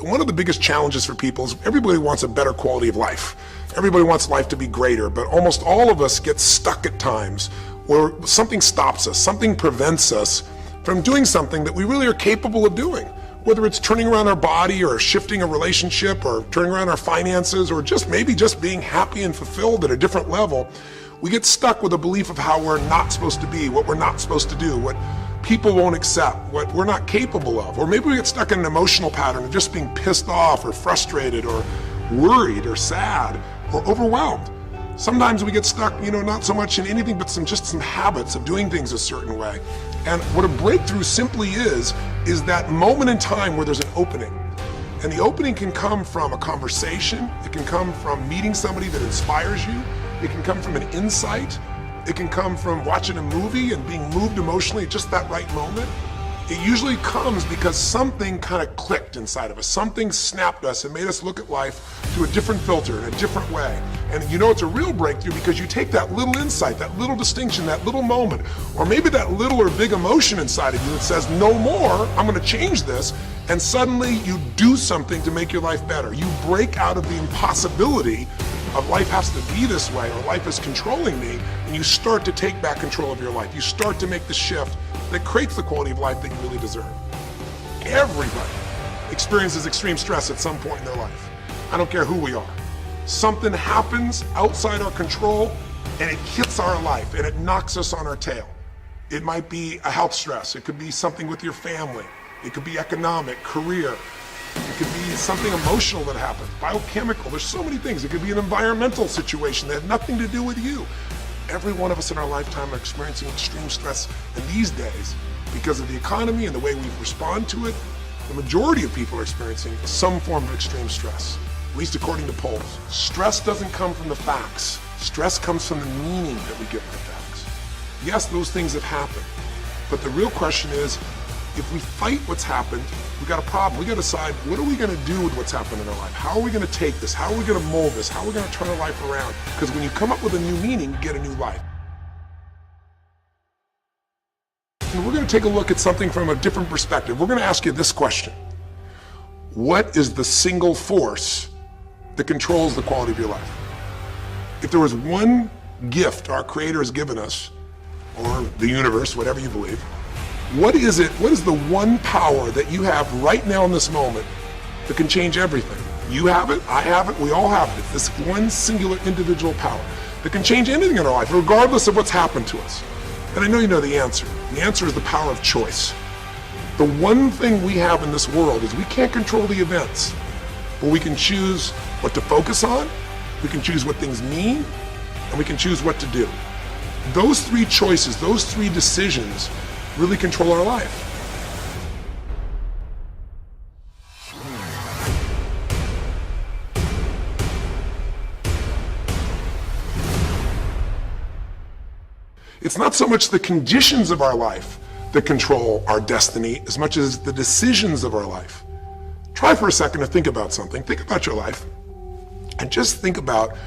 one of the biggest challenges for people is everybody wants a better quality of life. Everybody wants life to be greater, but almost all of us get stuck at times where something stops us, something prevents us from doing something that we really are capable of doing. Whether it's turning around our body or shifting a relationship or turning around our finances or maybe just being happy and fulfilled at a different level, we get stuck with a belief of how we're not supposed to be, what we're not supposed to do, what people won't accept, what we're not capable of. Or maybe we get stuck in an emotional pattern of just being pissed off or frustrated or worried or sad or overwhelmed. Sometimes we get stuck, not so much in anything but some habits of doing things a certain way. And what a breakthrough simply is that moment in time where there's an opening. And the opening can come from a conversation, it can come from meeting somebody that inspires you, it can come from an insight, it can come from watching a movie and being moved emotionally at just that right moment. It usually comes because something kind of clicked inside of us. Something snapped us and made us look at life through a different filter, in a different way. And it's a real breakthrough because you take that little insight, that little distinction, that little moment, or maybe that little or big emotion inside of you that says, no more, I'm going to change this. And suddenly you do something to make your life better. You break out of the impossibility of life has to be this way or life is controlling me, and you start to take back control of your life. You start to make the shift that creates the quality of life that you really deserve. Everybody experiences extreme stress at some point in their life. I don't care who we are. Something happens outside our control and it hits our life and it knocks us on our tail. It might be a health stress. It could be something with your family. It could be economic, career. It could be something emotional that happens, biochemical. There's so many things. It could be an environmental situation that had nothing to do with you. Every one of us in our lifetime are experiencing extreme stress, and these days, because of the economy and the way we respond to it, the majority of people are experiencing some form of extreme stress, at least according to polls. Stress doesn't come from the facts. Stress comes from the meaning that we give the facts. Yes, those things have happened, but the real question is, if we fight what's happened, we got a problem. We got to decide, what are we going to do with what's happened in our life? How are we going to take this? How are we going to mold this? How are we going to turn our life around? Because when you come up with a new meaning, you get a new life. And we're going to take a look at something from a different perspective. We're going to ask you this question. What is the single force that controls the quality of your life? If there was one gift our Creator has given us, or the universe, whatever you believe, what is it? What is the one power that you have right now in this moment that can change everything? You have it, I have it, we all have it. It's this one singular individual power that can change anything in our life, regardless of what's happened to us. And I know you know the answer. The answer is the power of choice. The one thing we have in this world is we can't control the events, but we can choose what to focus on, we can choose what things mean, and we can choose what to do. Those three choices, those three decisions really control our life. It's not so much the conditions of our life that control our destiny as much as the decisions of our life. Try for a second to think about something. Think about your life and just think about,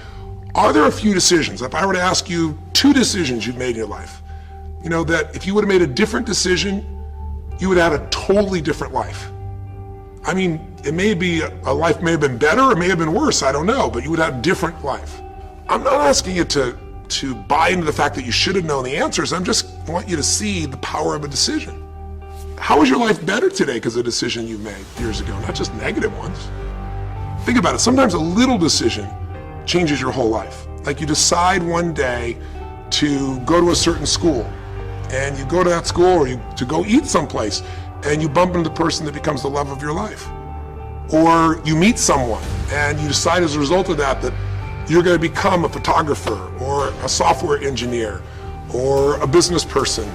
are there a few decisions? If I were to ask you 2 decisions you've made in your life, that if you would have made a different decision, you would have had a totally different life. I mean, it may be, a life may have been better, or it may have been worse, I don't know, but you would have a different life. I'm not asking you to buy into the fact that you should have known the answers. I just want you to see the power of a decision. How is your life better today because of a decision you made years ago, not just negative ones? Think about it. Sometimes a little decision changes your whole life. Like you decide one day to go to a certain school, and you go to that school, or to go eat someplace, and you bump into the person that becomes the love of your life. Or you meet someone, and you decide as a result of that you're going to become a photographer, or a software engineer, or a business person,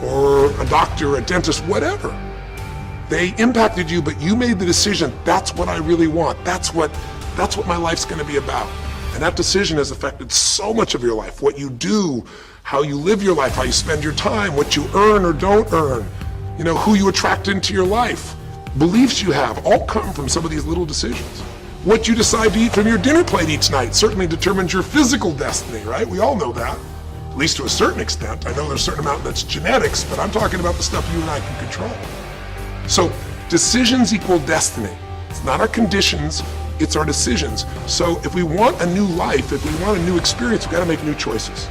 or a doctor, a dentist, whatever. They impacted you, but you made the decision, that's what I really want. That's what my life's going to be about. And that decision has affected so much of your life. What you do, how you live your life, how you spend your time, what you earn or don't earn, who you attract into your life, beliefs you have, all come from some of these little decisions. What you decide to eat from your dinner plate each night certainly determines your physical destiny, right? We all know that, at least to a certain extent. I know there's a certain amount that's genetics, but I'm talking about the stuff you and I can control. So decisions equal destiny. It's not our conditions, it's our decisions. So if we want a new life, if we want a new experience, we've got to make new choices.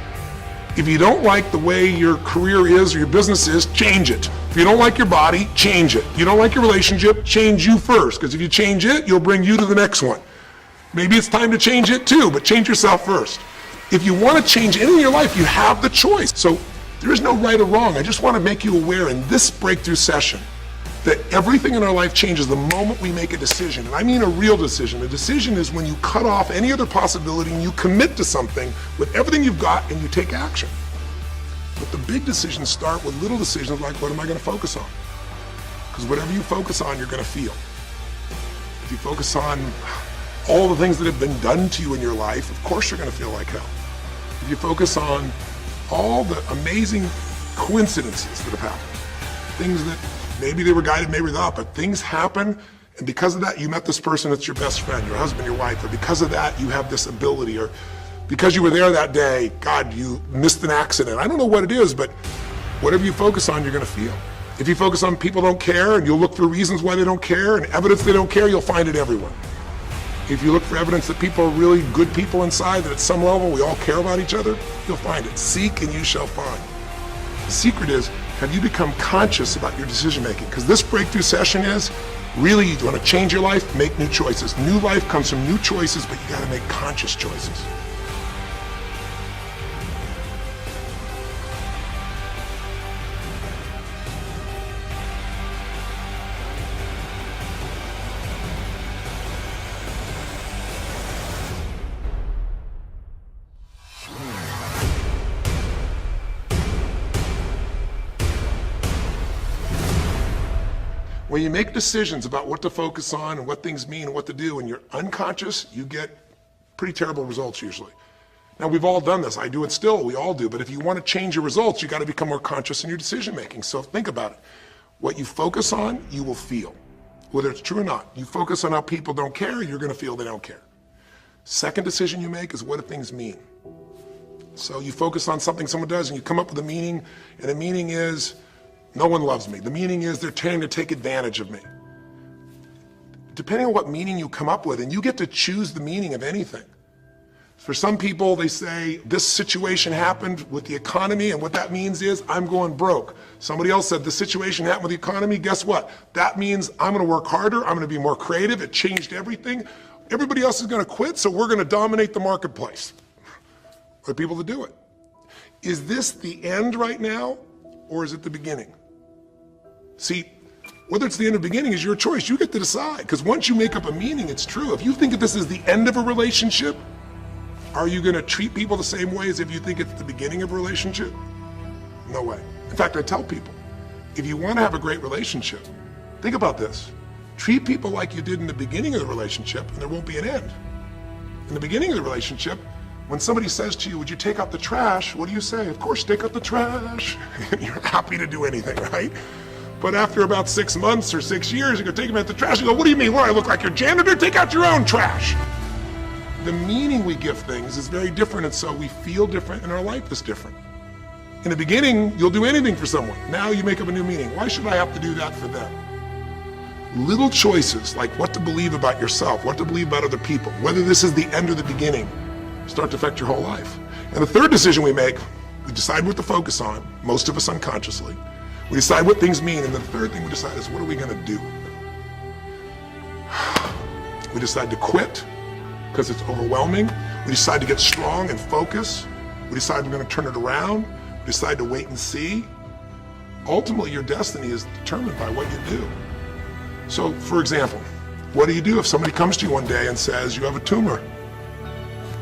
If you don't like the way your career is or your business is, change it. If you don't like your body, change it. If you don't like your relationship, change you first, because if you change it, you'll bring you to the next one. Maybe it's time to change it too, but change yourself first. If you want to change anything in your life, you have the choice. So there is no right or wrong. I just want to make you aware in this breakthrough session that everything in our life changes the moment we make a decision. And I mean a real decision. A decision is when you cut off any other possibility and you commit to something with everything you've got and you take action. But the big decisions start with little decisions like, what am I going to focus on? Because whatever you focus on, you're going to feel. If you focus on all the things that have been done to you in your life, of course you're going to feel like hell. If you focus on all the amazing coincidences that have happened, things that maybe they were guided, maybe not, but things happen, and because of that, you met this person that's your best friend, your husband, your wife, or because of that, you have this ability, or because you were there that day, God, you missed an accident. I don't know what it is, but whatever you focus on, you're going to feel. If you focus on people don't care, and you'll look for reasons why they don't care, and evidence they don't care, you'll find it everywhere. If you look for evidence that people are really good people inside, that at some level we all care about each other, you'll find it. Seek and you shall find. The secret is, have you become conscious about your decision making? Because this breakthrough session is, really, you want to change your life, make new choices. New life comes from new choices, but you got to make conscious choices. When you make decisions about what to focus on and what things mean and what to do, and you're unconscious, you get pretty terrible results usually. Now, we've all done this. I do it still. We all do. But if you want to change your results, you got to become more conscious in your decision making. So think about it. What you focus on, you will feel. Whether it's true or not. You focus on how people don't care, you're going to feel they don't care. Second decision you make is, what do things mean? So you focus on something someone does and you come up with a meaning, and the meaning is, no one loves me. The meaning is they're trying to take advantage of me. Depending on what meaning you come up with, and you get to choose the meaning of anything. For some people, they say, this situation happened with the economy, and what that means is, I'm going broke. Somebody else said, the situation happened with the economy, guess what? That means I'm gonna work harder, I'm gonna be more creative, it changed everything. Everybody else is gonna quit, so we're gonna dominate the marketplace. For people to do it. Is this the end right now, or is it the beginning? See, whether it's the end or beginning is your choice. You get to decide, because once you make up a meaning, it's true. If you think that this is the end of a relationship, are you going to treat people the same way as if you think it's the beginning of a relationship? No way. In fact, I tell people, if you want to have a great relationship, think about this. Treat people like you did in the beginning of the relationship, and there won't be an end. In the beginning of the relationship, when somebody says to you, would you take out the trash? What do you say? Of course, take out the trash. You're happy to do anything, right? But after about 6 months or 6 years, you go take them out the trash. You go, what do you mean? What, I look like your janitor? Take out your own trash. The meaning we give things is very different, and so we feel different, and our life is different. In the beginning, you'll do anything for someone. Now you make up a new meaning. Why should I have to do that for them? Little choices, like what to believe about yourself, what to believe about other people, whether this is the end or the beginning, start to affect your whole life. And the third decision we make, we decide what to focus on, most of us unconsciously. We decide what things mean, and the third thing we decide is, what are we going to do? We decide to quit because it's overwhelming. We decide to get strong and focus. We decide we're going to turn it around. We decide to wait and see. Ultimately, your destiny is determined by what you do. So, for example, what do you do if somebody comes to you one day and says, you have a tumor?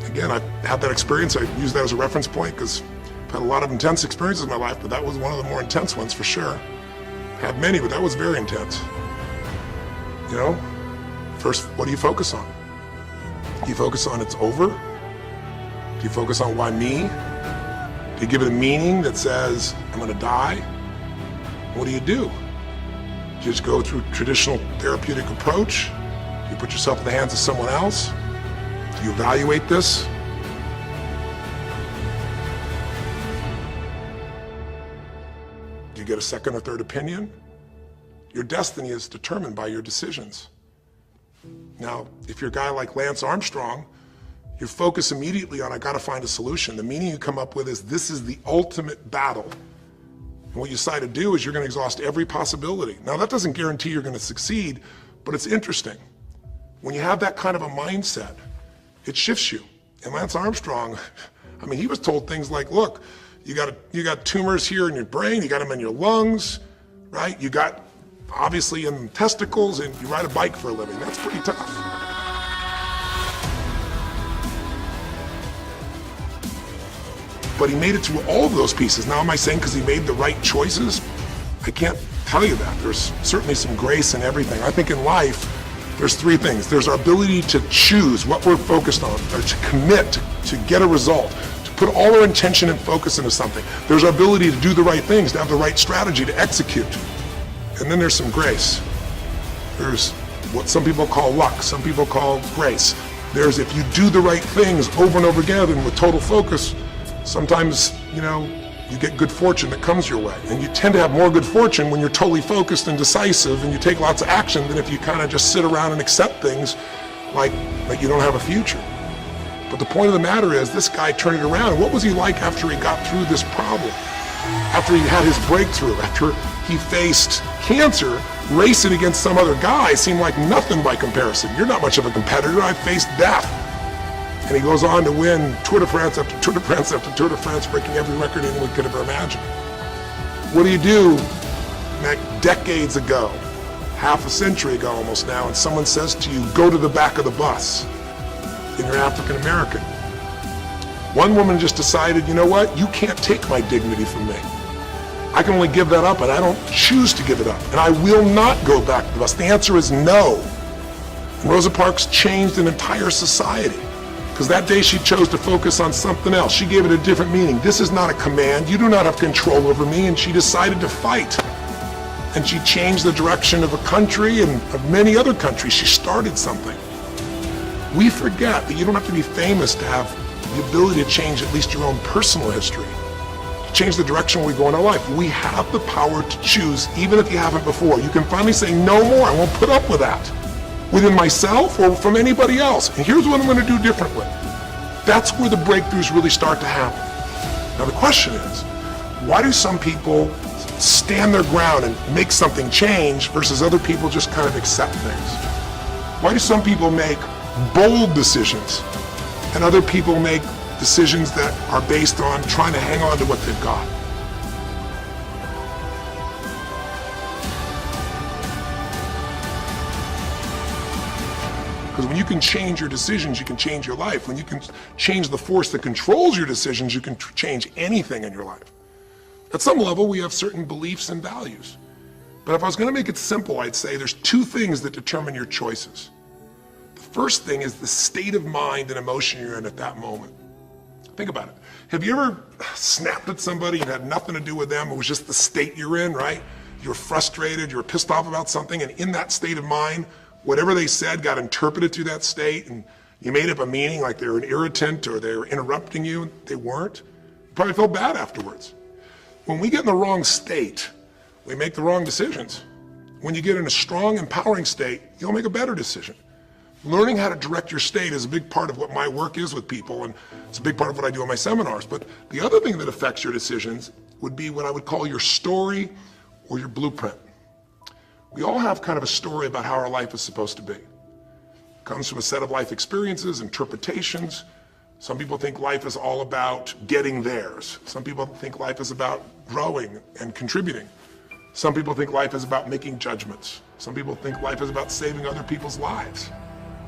Again, I've had that experience. I use that as a reference point because I've had a lot of intense experiences in my life, but that was one of the more intense ones for sure. Had many, but that was very intense. You know, first, what do you focus on? Do you focus on it's over? Do you focus on why me? Do you give it a meaning that says, I'm gonna die? What do? Do you just go through traditional therapeutic approach? Do you put yourself in the hands of someone else? Do you evaluate this? Do you get a second or third opinion? Your destiny is determined by your decisions. Now, if you're a guy like Lance Armstrong, you focus immediately on, I gotta find a solution. The meaning you come up with is, this is the ultimate battle. And what you decide to do is you're gonna exhaust every possibility. Now, that doesn't guarantee you're gonna succeed, but it's interesting. When you have that kind of a mindset, it shifts you. And Lance Armstrong, I mean, he was told things like, look, you got tumors here in your brain, you got them in your lungs, right? You got, obviously, in testicles, and you ride a bike for a living. That's pretty tough. But he made it through all of those pieces. Now, am I saying because he made the right choices? I can't tell you that. There's certainly some grace in everything. I think in life, there's three things. There's our ability to choose what we're focused on, or to commit, to get a result, to put all our intention and focus into something. There's our ability to do the right things, to have the right strategy, to execute. And then there's some grace. There's what some people call luck, some people call grace. There's, if you do the right things over and over again and with total focus, sometimes, you get good fortune that comes your way. And you tend to have more good fortune when you're totally focused and decisive and you take lots of action than if you kind of just sit around and accept things like you don't have a future. But the point of the matter is, this guy turned it around. What was he like after he got through this problem? After he had his breakthrough, after he faced cancer, racing against some other guy seemed like nothing by comparison. You're not much of a competitor. I faced death. And he goes on to win Tour de France after Tour de France after Tour de France, breaking every record anyone could ever imagine. What do you do decades ago, half a century ago almost now, and someone says to you, go to the back of the bus, and you're African American? One woman just decided, you know what, you can't take my dignity from me. I can only give that up, and I don't choose to give it up, and I will not go back to the bus. The answer is no. And Rosa Parks changed an entire society. Because that day she chose to focus on something else. She gave it a different meaning. This is not a command. You do not have control over me. And she decided to fight. And she changed the direction of a country and of many other countries. She started something. We forget that you don't have to be famous to have the ability to change at least your own personal history, to change the direction we go in our life. We have the power to choose, even if you haven't before. You can finally say, no more, I won't put up with that, within myself or from anybody else. And here's what I'm going to do differently. That's where the breakthroughs really start to happen. Now the question is, why do some people stand their ground and make something change versus other people just kind of accept things? Why do some people make bold decisions and other people make decisions that are based on trying to hang on to what they've got? Because when you can change your decisions, you can change your life. When you can change the force that controls your decisions, you can change anything in your life. At some level, we have certain beliefs and values. But if I was going to make it simple, I'd say there's two things that determine your choices. The first thing is the state of mind and emotion you're in at that moment. Think about it. Have you ever snapped at somebody and had nothing to do with them? It was just the state you're in, right? You were frustrated, you were pissed off about something, and in that state of mind, whatever they said got interpreted through that state, and you made up a meaning like they were an irritant or they were interrupting you, and they weren't. You probably felt bad afterwards. When we get in the wrong state, we make the wrong decisions. When you get in a strong, empowering state, you'll make a better decision. Learning how to direct your state is a big part of what my work is with people, and it's a big part of what I do in my seminars. But the other thing that affects your decisions would be what I would call your story or your blueprint. We all have kind of a story about how our life is supposed to be. It comes from a set of life experiences, interpretations. Some people think life is all about getting theirs. Some people think life is about growing and contributing. Some people think life is about making judgments. Some people think life is about saving other people's lives.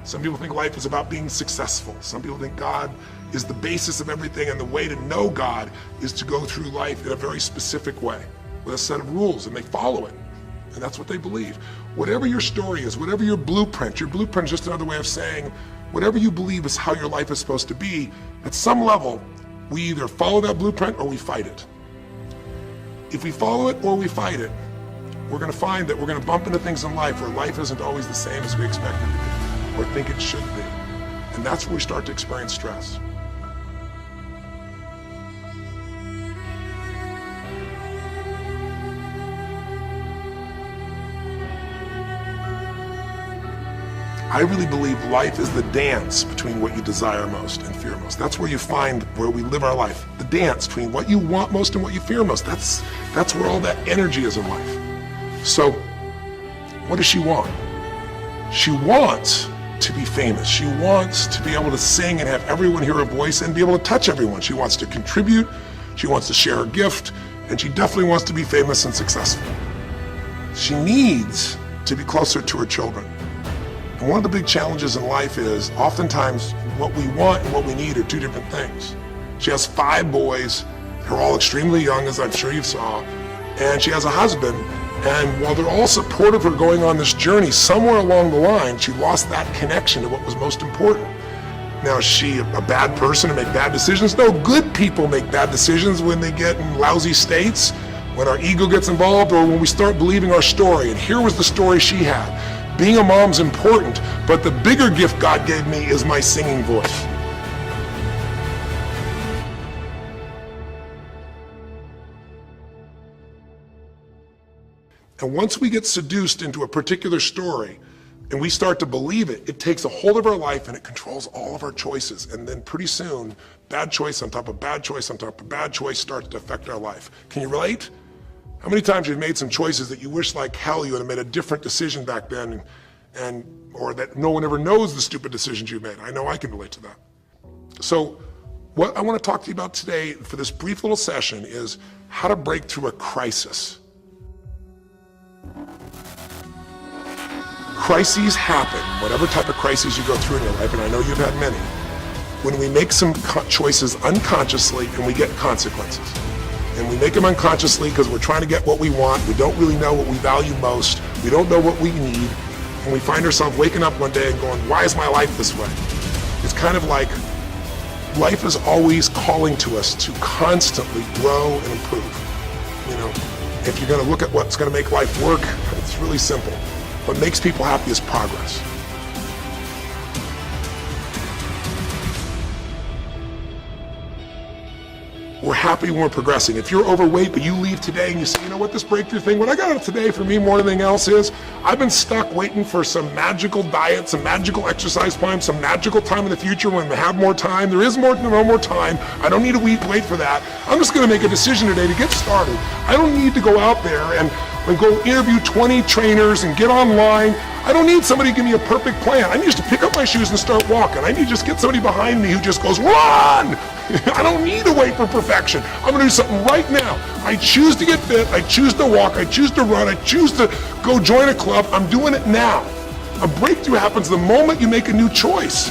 Some people think life is about being successful. Some people think God is the basis of everything, and the way to know God is to go through life in a very specific way with a set of rules, and they follow it. And that's what they believe. Whatever your story is, whatever your blueprint is just another way of saying whatever you believe is how your life is supposed to be, at some level, we either follow that blueprint or we fight it. If we follow it or we fight it, we're going to find that we're going to bump into things in life where life isn't always the same as we expect it to be or think it should be. And that's where we start to experience stress. I really believe life is the dance between what you desire most and fear most. That's where you find where we live our life. The dance between what you want most and what you fear most. That's where all that energy is in life. So, what does she want? She wants to be famous. She wants to be able to sing and have everyone hear her voice and be able to touch everyone. She wants to contribute. She wants to share her gift. And she definitely wants to be famous and successful. She needs to be closer to her children. And one of the big challenges in life is oftentimes what we want and what we need are two different things. She has 5 boys. They're all extremely young, as I'm sure you saw. And she has a husband. And while they're all supportive of her going on this journey, somewhere along the line, she lost that connection to what was most important. Now, is she a bad person to make bad decisions? No, good people make bad decisions when they get in lousy states, when our ego gets involved, or when we start believing our story. And here was the story she had. Being a mom's important, but the bigger gift God gave me is my singing voice. And once we get seduced into a particular story and we start to believe it, it takes a hold of our life and it controls all of our choices. And then pretty soon, bad choice on top of bad choice on top of bad choice starts to affect our life. Can you relate? How many times you've made some choices that you wish like hell you would have made a different decision back then, or that no one ever knows the stupid decisions you made? I know I can relate to that. So what I want to talk to you about today for this brief little session is how to break through a crisis. Crises happen, whatever type of crises you go through in your life, and I know you've had many, when we make some choices unconsciously and we get consequences. And we make them unconsciously because we're trying to get what we want. We don't really know what we value most. We don't know what we need. And we find ourselves waking up one day and going, why is my life this way? It's kind of like life is always calling to us to constantly grow and improve. You know, if you're going to look at what's going to make life work, it's really simple. What makes people happy is progress. We're happy when we're progressing. If you're overweight, but you leave today and you say, you know what, this breakthrough thing, what I got out of today for me more than anything else is, I've been stuck waiting for some magical diet, some magical exercise plan, some magical time in the future when we have more time. There is no more time. I don't need to wait for that. I'm just going to make a decision today to get started. I don't need to go out there and go interview 20 trainers and get online. I don't need somebody to give me a perfect plan. I need just to pick up my shoes and start walking. I need to just get somebody behind me who just goes, run! I don't need to wait for perfection. I'm gonna do something right now. I choose to get fit, I choose to walk, I choose to run, I choose to go join a club. I'm doing it now. A breakthrough happens the moment you make a new choice.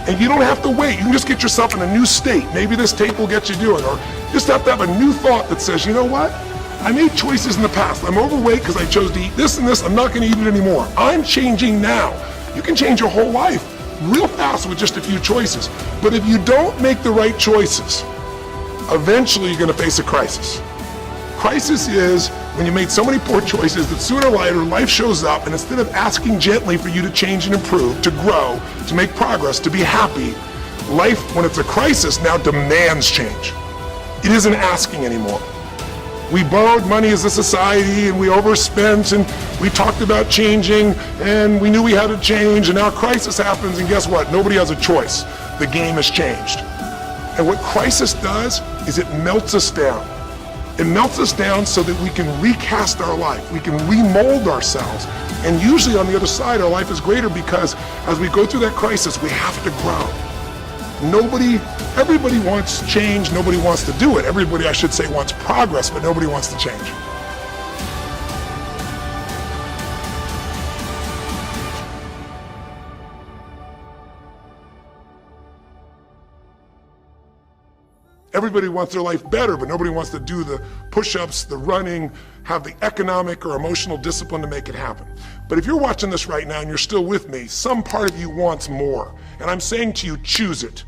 And you don't have to wait. You can just get yourself in a new state. Maybe this tape will get you doing, or just have to have a new thought that says, you know what? I made choices in the past. I'm overweight because I chose to eat this and this. I'm not going to eat it anymore. I'm changing now. You can change your whole life real fast with just a few choices. But if you don't make the right choices, eventually you're going to face a crisis. Crisis is when you made so many poor choices that sooner or later life shows up, and instead of asking gently for you to change and improve, to grow, to make progress, to be happy, life, when it's a crisis, now demands change. It isn't asking anymore. We borrowed money as a society and we overspent and we talked about changing and we knew we had to change, and now a crisis happens and guess what? Nobody has a choice. The game has changed. And what crisis does is it melts us down. It melts us down so that we can recast our life. We can remold ourselves. And usually on the other side, our life is greater because as we go through that crisis, we have to grow. Everybody wants change, nobody wants to do it. Everybody, I should say, wants progress, but nobody wants to change. Everybody wants their life better, but nobody wants to do the push-ups, the running, have the economic or emotional discipline to make it happen. But if you're watching this right now and you're still with me, some part of you wants more. And I'm saying to you, choose it.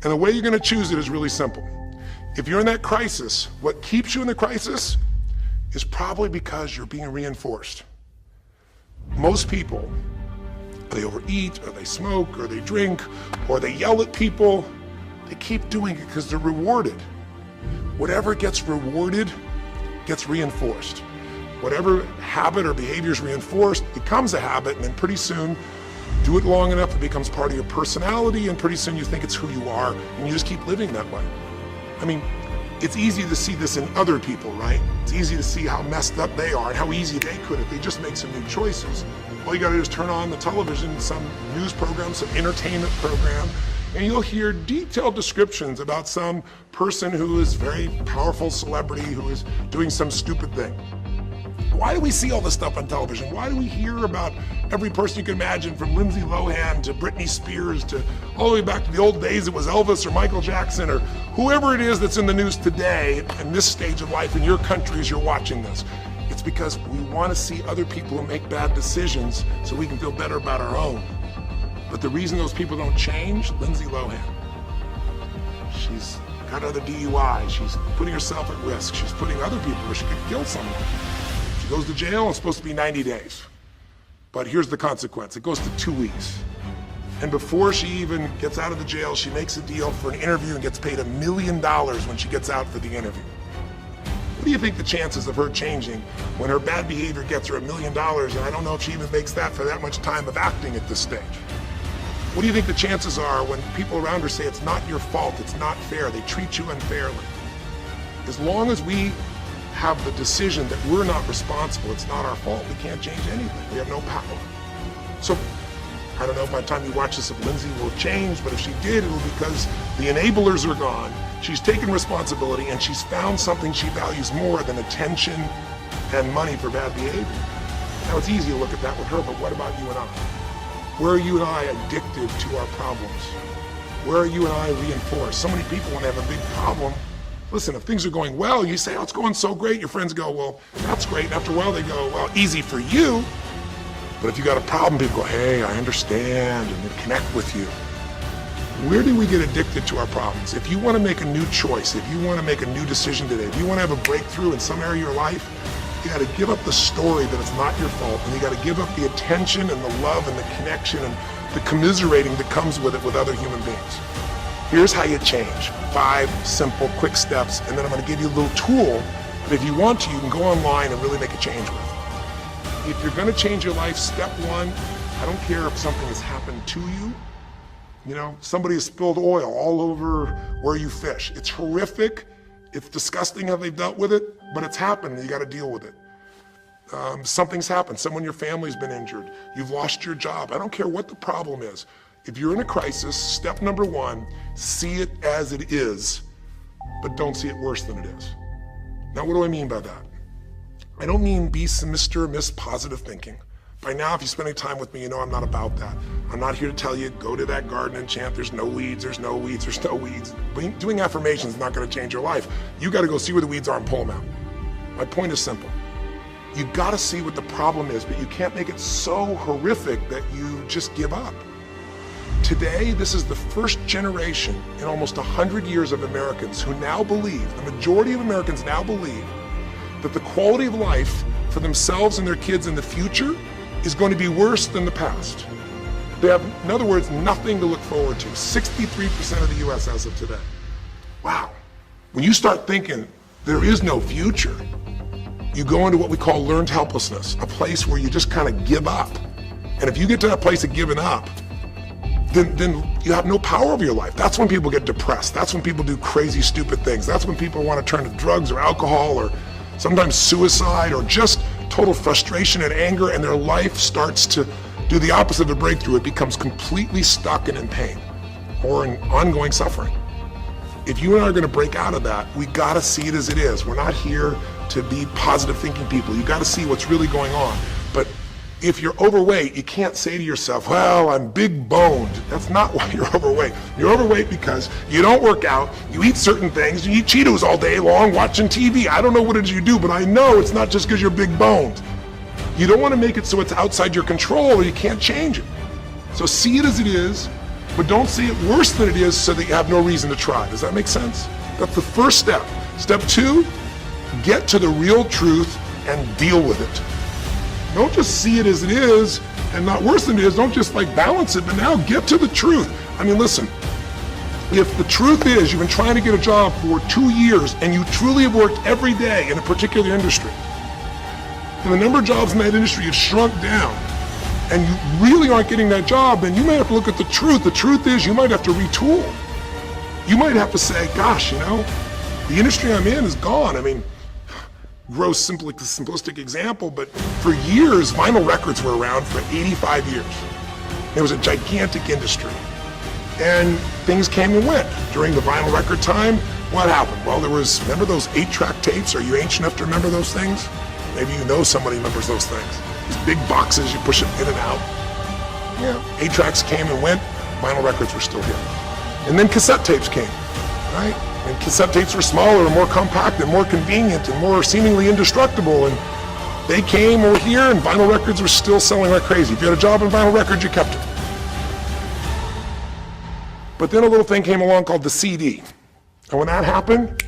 And the way you're going to choose it is really simple. If you're in that crisis, what keeps you in the crisis is probably because you're being reinforced. Most people, they overeat, or they smoke, or they drink, or they yell at people. They keep doing it because they're rewarded. Whatever gets rewarded gets reinforced. Whatever habit or behavior is reinforced becomes a habit, and then pretty soon Do it long enough, it becomes part of your personality, and pretty soon you think it's who you are, and you just keep living that way. I mean, it's easy to see this in other people, right? It's easy to see how messed up they are and how easy they could if they just make some new choices. All you gotta do is turn on the television, some news program, some entertainment program, and you'll hear detailed descriptions about some person who is very powerful celebrity who is doing some stupid thing. Why do we see all this stuff on television? Why do we hear about every person you can imagine, from Lindsay Lohan to Britney Spears to all the way back to the old days it was Elvis or Michael Jackson or whoever it is that's in the news today in this stage of life in your country as you're watching this? It's because we want to see other people who make bad decisions so we can feel better about our own. But the reason those people don't change, Lindsay Lohan, she's got another DUI, she's putting herself at risk, she's putting other people where she could kill someone. She goes to jail, it's supposed to be 90 days. But here's the consequence, it goes to 2 weeks. And before she even gets out of the jail, she makes a deal for an interview and gets paid $1 million when she gets out for the interview. What do you think the chances of her changing when her bad behavior gets her $1 million, and I don't know if she even makes that for that much time of acting at this stage? What do you think the chances are when people around her say it's not your fault, it's not fair, they treat you unfairly? As long as we have the decision that we're not responsible, it's not our fault, we can't change anything, we have no power. So, I don't know if by the time you watch this if Lindsay will change, but if she did, it'll be because the enablers are gone, she's taken responsibility, and she's found something she values more than attention and money for bad behavior. Now it's easy to look at that with her, but what about you and I? Where are you and I addicted to our problems? Where are you and I reinforced? So many people, when they have a big problem, listen, if things are going well, you say, oh, it's going so great. Your friends go, well, that's great. And after a while, they go, well, easy for you. But if you got a problem, people go, hey, I understand, and they connect with you. Where do we get addicted to our problems? If you want to make a new choice, if you want to make a new decision today, if you want to have a breakthrough in some area of your life, you got to give up the story that it's not your fault, and you got to give up the attention and the love and the connection and the commiserating that comes with it with other human beings. Here's how you change. 5 simple, quick steps, and then I'm going to give you a little tool that if you want to, you can go online and really make a change with. If you're going to change your life, step 1, I don't care if something has happened to you. You know, somebody has spilled oil all over where you fish. It's horrific. It's disgusting how they've dealt with it, but it's happened and you got to deal with it. Something's happened. Someone in your family's been injured. You've lost your job. I don't care what the problem is. If you're in a crisis, step number 1, see it as it is, but don't see it worse than it is. Now, what do I mean by that? I don't mean be some Mr. or Miss Positive Thinking. By now, if you spend any time with me, you know I'm not about that. I'm not here to tell you, go to that garden and chant, there's no weeds, there's no weeds, there's no weeds. Doing affirmations is not going to change your life. You got to go see where the weeds are and pull them out. My point is simple. You got to see what the problem is, but you can't make it so horrific that you just give up. Today, this is the first generation in almost 100 years of Americans who now believe, the majority of Americans now believe, that the quality of life for themselves and their kids in the future is going to be worse than the past. They have, in other words, nothing to look forward to. 63% of the US as of today. Wow. When you start thinking there is no future, you go into what we call learned helplessness, a place where you just kind of give up. And if you get to that place of giving up, then you have no power over your life. That's when people get depressed. That's when people do crazy, stupid things. That's when people want to turn to drugs or alcohol or sometimes suicide or just total frustration and anger, and their life starts to do the opposite of a breakthrough. It becomes completely stuck and in pain or in ongoing suffering. If you and I are going to break out of that, we got to see it as it is. We're not here to be positive thinking people. You got to see what's really going on. But if you're overweight, you can't say to yourself, well, I'm big boned. That's not why you're overweight. You're overweight because you don't work out, you eat certain things, you eat Cheetos all day long, watching TV. I don't know what it is you do, but I know it's not just because you're big boned. You don't want to make it so it's outside your control or you can't change it. So see it as it is, but don't see it worse than it is so that you have no reason to try. Does that make sense? That's the first step. Step 2, get to the real truth and deal with it. Don't just see it as it is and not worse than it is. Don't just like balance it, but now get to the truth. I mean, listen, if the truth is you've been trying to get a job for 2 years and you truly have worked every day in a particular industry, and the number of jobs in that industry have shrunk down, and you really aren't getting that job, then you might have to look at the truth. The truth is you might have to retool. You might have to say, gosh, the industry I'm in is gone. I mean, gross, simplistic example, but for years, vinyl records were around for 85 years. It was a gigantic industry. And things came and went. During the vinyl record time, what happened? Well, remember those 8-track tapes? Are you ancient enough to remember those things? Maybe you know somebody remembers those things. These big boxes, you push them in and out. Yeah, 8-tracks came and went, vinyl records were still here. And then cassette tapes came, right? And cassette tapes were smaller and more compact and more convenient and more seemingly indestructible. And they came over here, and vinyl records were still selling like crazy. If you had a job in vinyl records, you kept it. But then a little thing came along called the CD. And when that happened,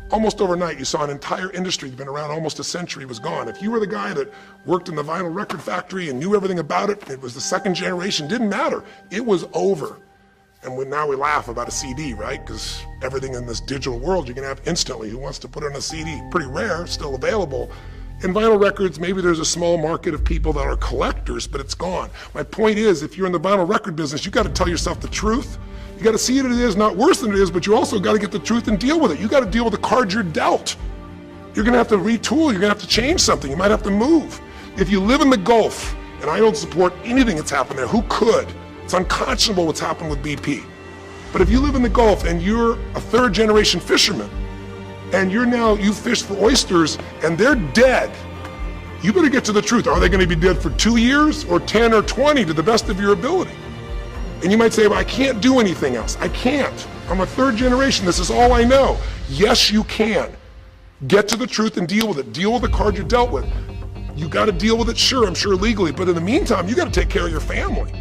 almost overnight, you saw an entire industry that's been around almost a century was gone. If you were the guy that worked in the vinyl record factory and knew everything about it, it was the second generation, didn't matter. It was over. And now we laugh about a CD, right? Because everything in this digital world you can have instantly. Who wants to put it on a CD? Pretty rare, still available. In vinyl records, maybe there's a small market of people that are collectors, but it's gone. My point is, if you're in the vinyl record business, you got to tell yourself the truth. You got to see it as not worse than it is, but you also got to get the truth and deal with it. You got to deal with the cards you're dealt. You're going to have to retool. You're going to have to change something. You might have to move. If you live in the Gulf, and I don't support anything that's happened there, who could? It's unconscionable what's happened with BP. But if you live in the Gulf and you're a third-generation fisherman, and you fish for oysters, and they're dead, you better get to the truth. Are they going to be dead for 2 years or 10 or 20 to the best of your ability? And you might say, well, I can't do anything else. I can't. I'm a third generation. This is all I know. Yes, you can. Get to the truth and deal with it. Deal with the card you're dealt with. You got to deal with it, sure, I'm sure legally, but in the meantime, you got to take care of your family.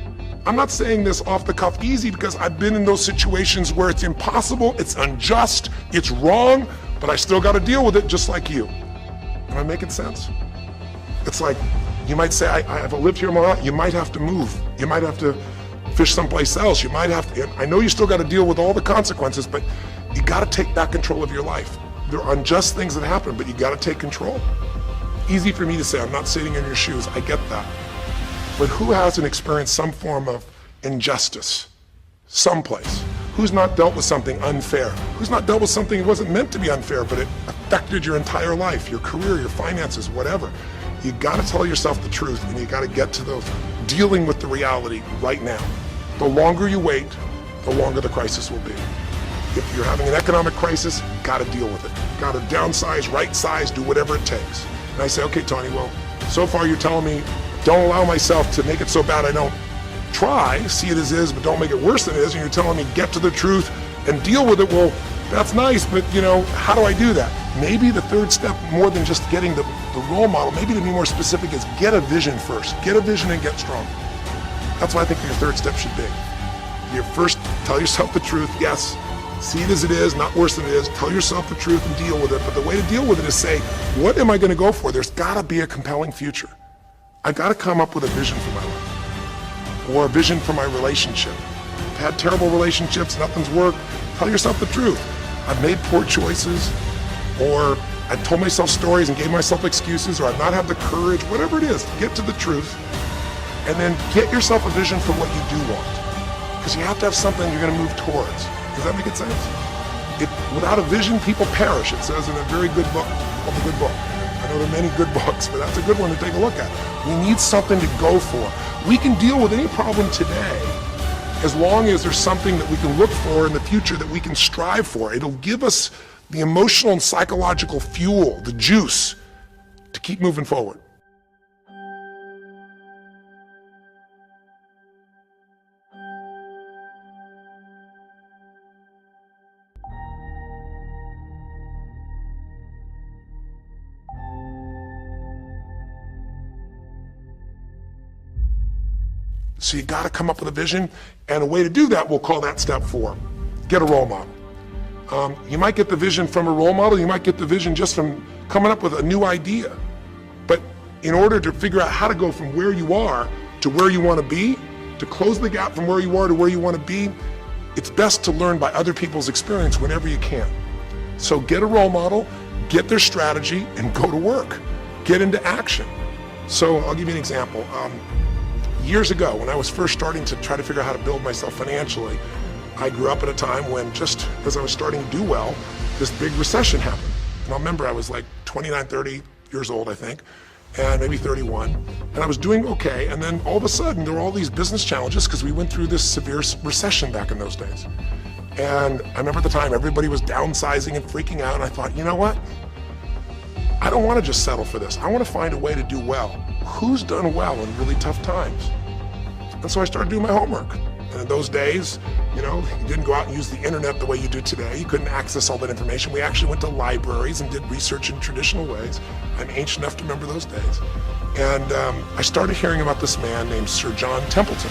I'm not saying this off the cuff easy because I've been in those situations where it's impossible, it's unjust, it's wrong, but I still got to deal with it just like you. Am I making sense? It's like, you might say, I've lived here my life. You might have to move. You might have to fish someplace else. You might have to, I know you still got to deal with all the consequences, but you got to take back control of your life. There are unjust things that happen, but you got to take control. Easy for me to say, I'm not sitting in your shoes, I get that. But who hasn't experienced some form of injustice someplace? Who's not dealt with something unfair? Who's not dealt with something that wasn't meant to be unfair, but it affected your entire life, your career, your finances, whatever? You got to tell yourself the truth, and you got to get to dealing with the reality right now. The longer you wait, the longer the crisis will be. If you're having an economic crisis, got to deal with it. Got to downsize, right size, do whatever it takes. And I say, okay, Tony, well, so far you're telling me don't allow myself to make it so bad I don't try, see it as is, but don't make it worse than it is, and you're telling me get to the truth and deal with it. Well, that's nice, but how do I do that? Maybe the third step, more than just getting the role model, maybe to be more specific, is get a vision first. Get a vision and get strong. That's what I think your third step should be. You first tell yourself the truth, yes, see it as it is, not worse than it is, tell yourself the truth and deal with it, but the way to deal with it is say, what am I going to go for? There's got to be a compelling future. I got to come up with a vision for my life, or a vision for my relationship. I've had terrible relationships, nothing's worked. Tell yourself the truth. I've made poor choices, or I told myself stories and gave myself excuses, or I've not had the courage, whatever it is, get to the truth, and then get yourself a vision for what you do want. Because you have to have something you're going to move towards. Does that make sense? Without a vision, people perish. It says in a very good book, called The Good Book. I know there are many good books, but that's a good one to take a look at. We need something to go for. We can deal with any problem today as long as there's something that we can look for in the future that we can strive for. It'll give us the emotional and psychological fuel, the juice, to keep moving forward. So you got to come up with a vision, and a way to do that, we'll call that step 4. Get a role model. You might get the vision from a role model, you might get the vision just from coming up with a new idea. But in order to figure out how to go from where you are to where you want to be, to close the gap from where you are to where you want to be, it's best to learn by other people's experience whenever you can. So get a role model, get their strategy, and go to work. Get into action. So I'll give you an example. years ago, when I was first starting to try to figure out how to build myself financially, I grew up at a time when, just as I was starting to do well, this big recession happened. And I remember I was like 29, 30 years old, I think, and maybe 31. And I was doing okay. And then all of a sudden, there were all these business challenges because we went through this severe recession back in those days. And I remember at the time, everybody was downsizing and freaking out. And I thought, you know what? I don't want to just settle for this. I want to find a way to do well. Who's done well in really tough times? And so I started doing my homework. And in those days, you didn't go out and use the internet the way you do today. You couldn't access all that information. We actually went to libraries and did research in traditional ways. I'm ancient enough to remember those days. And I started hearing about this man named Sir John Templeton.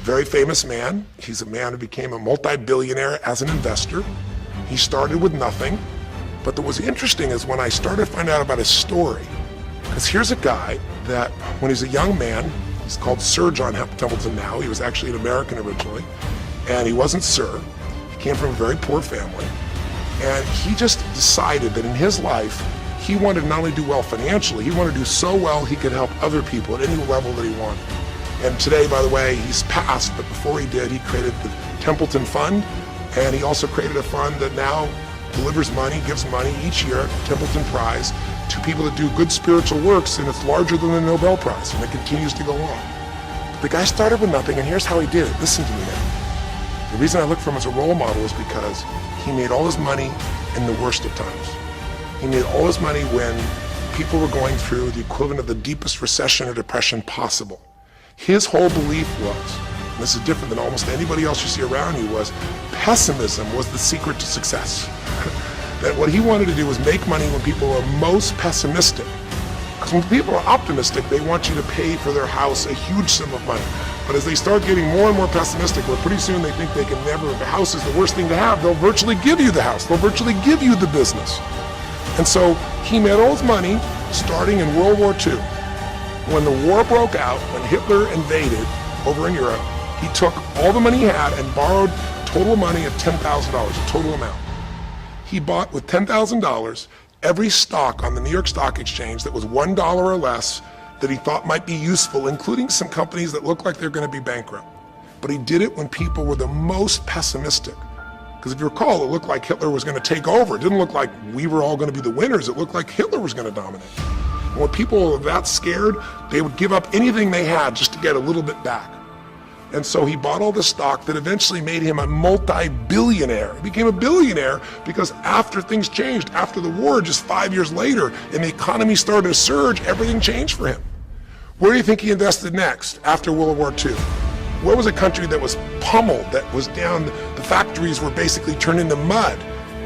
Very famous man. He's a man who became a multi-billionaire as an investor. He started with nothing. But what was interesting is when I started to find out about his story, because here's a guy that when he's a young man, he's called Sir John Templeton now. He was actually an American originally, and he wasn't Sir. He came from a very poor family, and he just decided that in his life, he wanted to not only do well financially, he wanted to do so well he could help other people at any level that he wanted. And today, by the way, he's passed, but before he did, he created the Templeton Fund, and he also created a fund that now delivers money, gives money each year, Templeton Prize, to people that do good spiritual works, and it's larger than the Nobel Prize, and it continues to go on. The guy started with nothing, and here's how he did it. Listen to me now. The reason I look for him as a role model is because he made all his money in the worst of times. He made all his money when people were going through the equivalent of the deepest recession or depression possible. His whole belief was, and this is different than almost anybody else you see around you, was pessimism was the secret to success. That what he wanted to do was make money when people are most pessimistic. Because when people are optimistic, they want you to pay for their house a huge sum of money. But as they start getting more and more pessimistic, where pretty soon they think they can never, the house is the worst thing to have, they'll virtually give you the house. They'll virtually give you the business. And so he made all his money starting in World War II. When the war broke out, when Hitler invaded over in Europe, he took all the money he had and borrowed total money of $10,000, a total amount. He bought with $10,000 every stock on the New York Stock Exchange that was $1 or less that he thought might be useful, including some companies that looked like they're going to be bankrupt. But he did it when people were the most pessimistic. Because if you recall, it looked like Hitler was going to take over. It didn't look like we were all going to be the winners. It looked like Hitler was going to dominate. And when people were that scared, they would give up anything they had just to get a little bit back. And so he bought all the stock that eventually made him a multi-billionaire. He became a billionaire because after things changed, after the war, just 5 years later, and the economy started to surge, everything changed for him. Where do you think he invested next after World War II? Where was a country that was pummeled, that was down, the factories were basically turned into mud?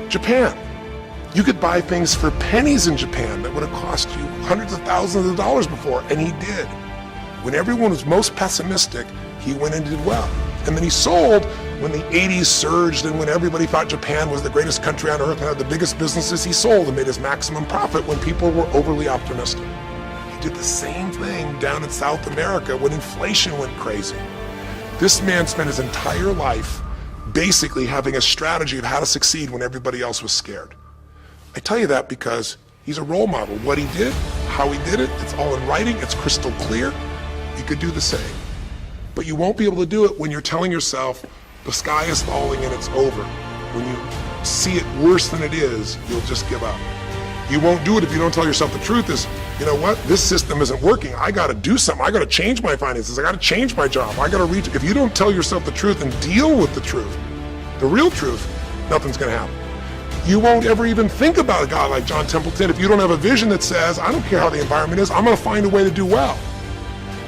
Japan. You could buy things for pennies in Japan that would have cost you hundreds of thousands of dollars before, and he did. When everyone was most pessimistic, he went and did well. And then he sold when the 80s surged and when everybody thought Japan was the greatest country on earth and had the biggest businesses. He sold and made his maximum profit when people were overly optimistic. He did the same thing down in South America when inflation went crazy. This man spent his entire life basically having a strategy of how to succeed when everybody else was scared. I tell you that because he's a role model. What he did, how he did it, it's all in writing, it's crystal clear. You could do the same. But you won't be able to do it when you're telling yourself the sky is falling and it's over. When you see it worse than it is, you'll just give up. You won't do it if you don't tell yourself the truth is, you know what, this system isn't working. I got to do something. I got to change my finances. I got to change my job. I got to reach. If you don't tell yourself the truth and deal with the truth, the real truth, nothing's going to happen. You won't ever even think about a guy like John Templeton if you don't have a vision that says, I don't care how the environment is, I'm going to find a way to do well.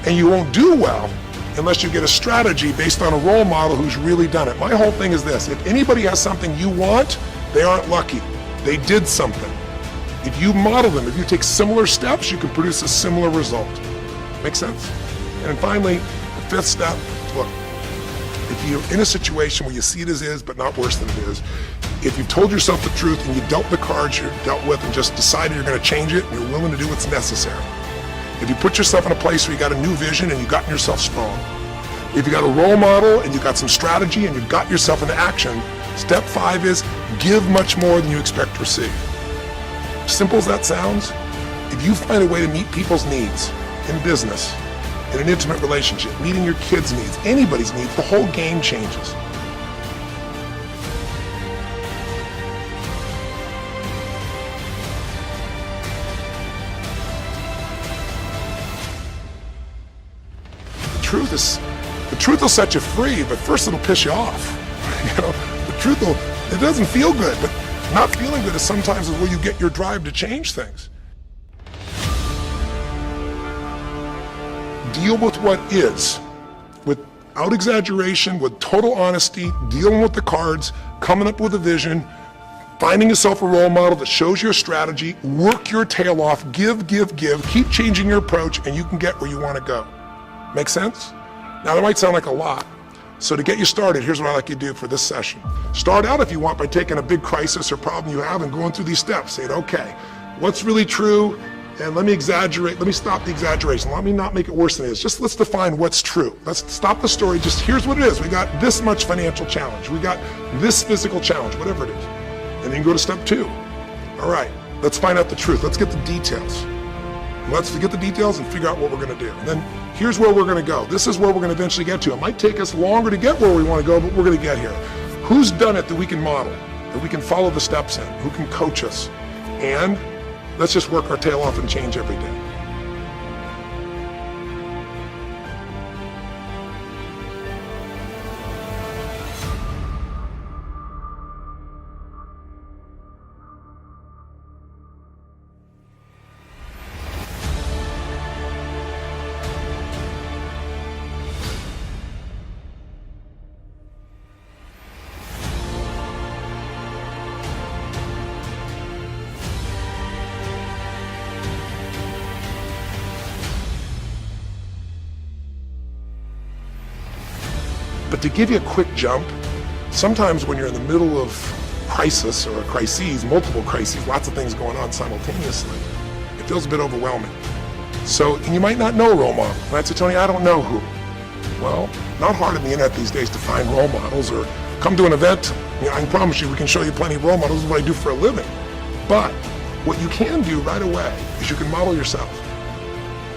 And you won't do well unless you get a strategy based on a role model who's really done it. My whole thing is this: if anybody has something you want, they aren't lucky. They did something. If you model them, if you take similar steps, you can produce a similar result. Make sense? And finally, the fifth step, look, if you're in a situation where you see it as is, but not worse than it is, if you've told yourself the truth and you dealt the cards you're dealt with and just decided you're going to change it and you're willing to do what's necessary, if you put yourself in a place where you got a new vision and you've gotten yourself strong, if you got a role model and you got some strategy and you've got yourself into action, step 5 is give much more than you expect to receive. Simple as that sounds, if you find a way to meet people's needs in business, in an intimate relationship, meeting your kids' needs, anybody's needs, the whole game changes. The truth will set you free, but first it'll piss you off. It doesn't feel good, but not feeling good is sometimes where you get your drive to change things. Deal with what is, without exaggeration, with total honesty, dealing with the cards, coming up with a vision, finding yourself a role model that shows your strategy, work your tail off, give, keep changing your approach, and you can get where you want to go. Make sense? Now that might sound like a lot. So to get you started, here's what I'd like you to do for this session. Start out if you want by taking a big crisis or problem you have and going through these steps. Saying, okay, what's really true? And let me exaggerate, let me stop the exaggeration. Let me not make it worse than it is. Just let's define what's true. Let's stop the story, just here's what it is. We got this much financial challenge. We got this physical challenge, whatever it is. And then you go to step 2. All right, let's find out the truth. Let's get the details. Let's get the details and figure out what we're gonna do. And then here's where we're gonna go. This is where we're gonna eventually get to. It might take us longer to get where we wanna go, but we're gonna get here. Who's done it that we can model, that we can follow the steps in? Who can coach us? And let's just work our tail off and change every day. But to give you a quick jump, sometimes when you're in the middle of crisis or crises, multiple crises, lots of things going on simultaneously, it feels a bit overwhelming. So, and you might not know a role model. And I'd say, Tony, I don't know who. Well, not hard on the internet these days to find role models, or come to an event. I can promise you we can show you plenty of role models. This is what I do for a living. But what you can do right away is you can model yourself.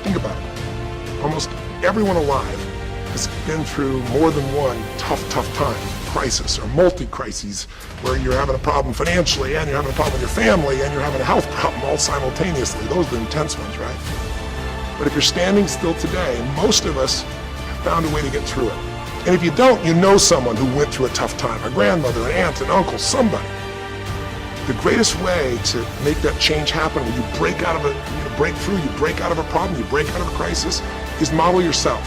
Think about it. Almost everyone alive has been through more than one tough time, crisis or multi-crises, where you're having a problem financially and you're having a problem with your family and you're having a health problem all simultaneously. Those are the intense ones, right? But if you're standing still today, most of us have found a way to get through it. And if you don't, you know someone who went through a tough time, a grandmother, an aunt, an uncle, somebody. The greatest way to make that change happen, when you break out of it, you break through, you break out of a problem, you break out of a crisis, is model yourself.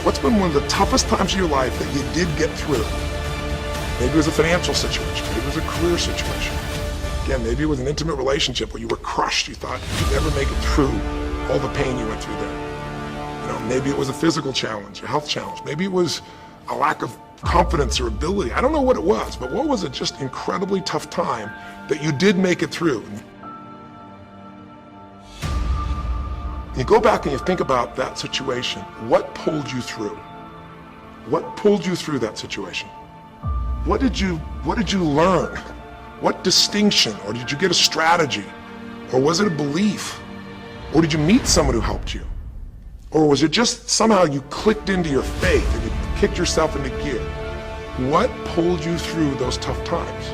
What's been one of the toughest times of your life that you did get through? Maybe it was a financial situation, maybe it was a career situation. Again, maybe it was an intimate relationship where you were crushed, you thought you could never make it through all the pain you went through there. Maybe it was a physical challenge, a health challenge. Maybe it was a lack of confidence or ability. I don't know what it was, but what was it just incredibly tough time that you did make it through? You go back and you think about that situation. What pulled you through? What pulled you through that situation? What did you learn? What distinction? Or did you get a strategy? Or was it a belief? Or did you meet someone who helped you? Or was it just somehow you clicked into your faith and you kicked yourself into gear? What pulled you through those tough times?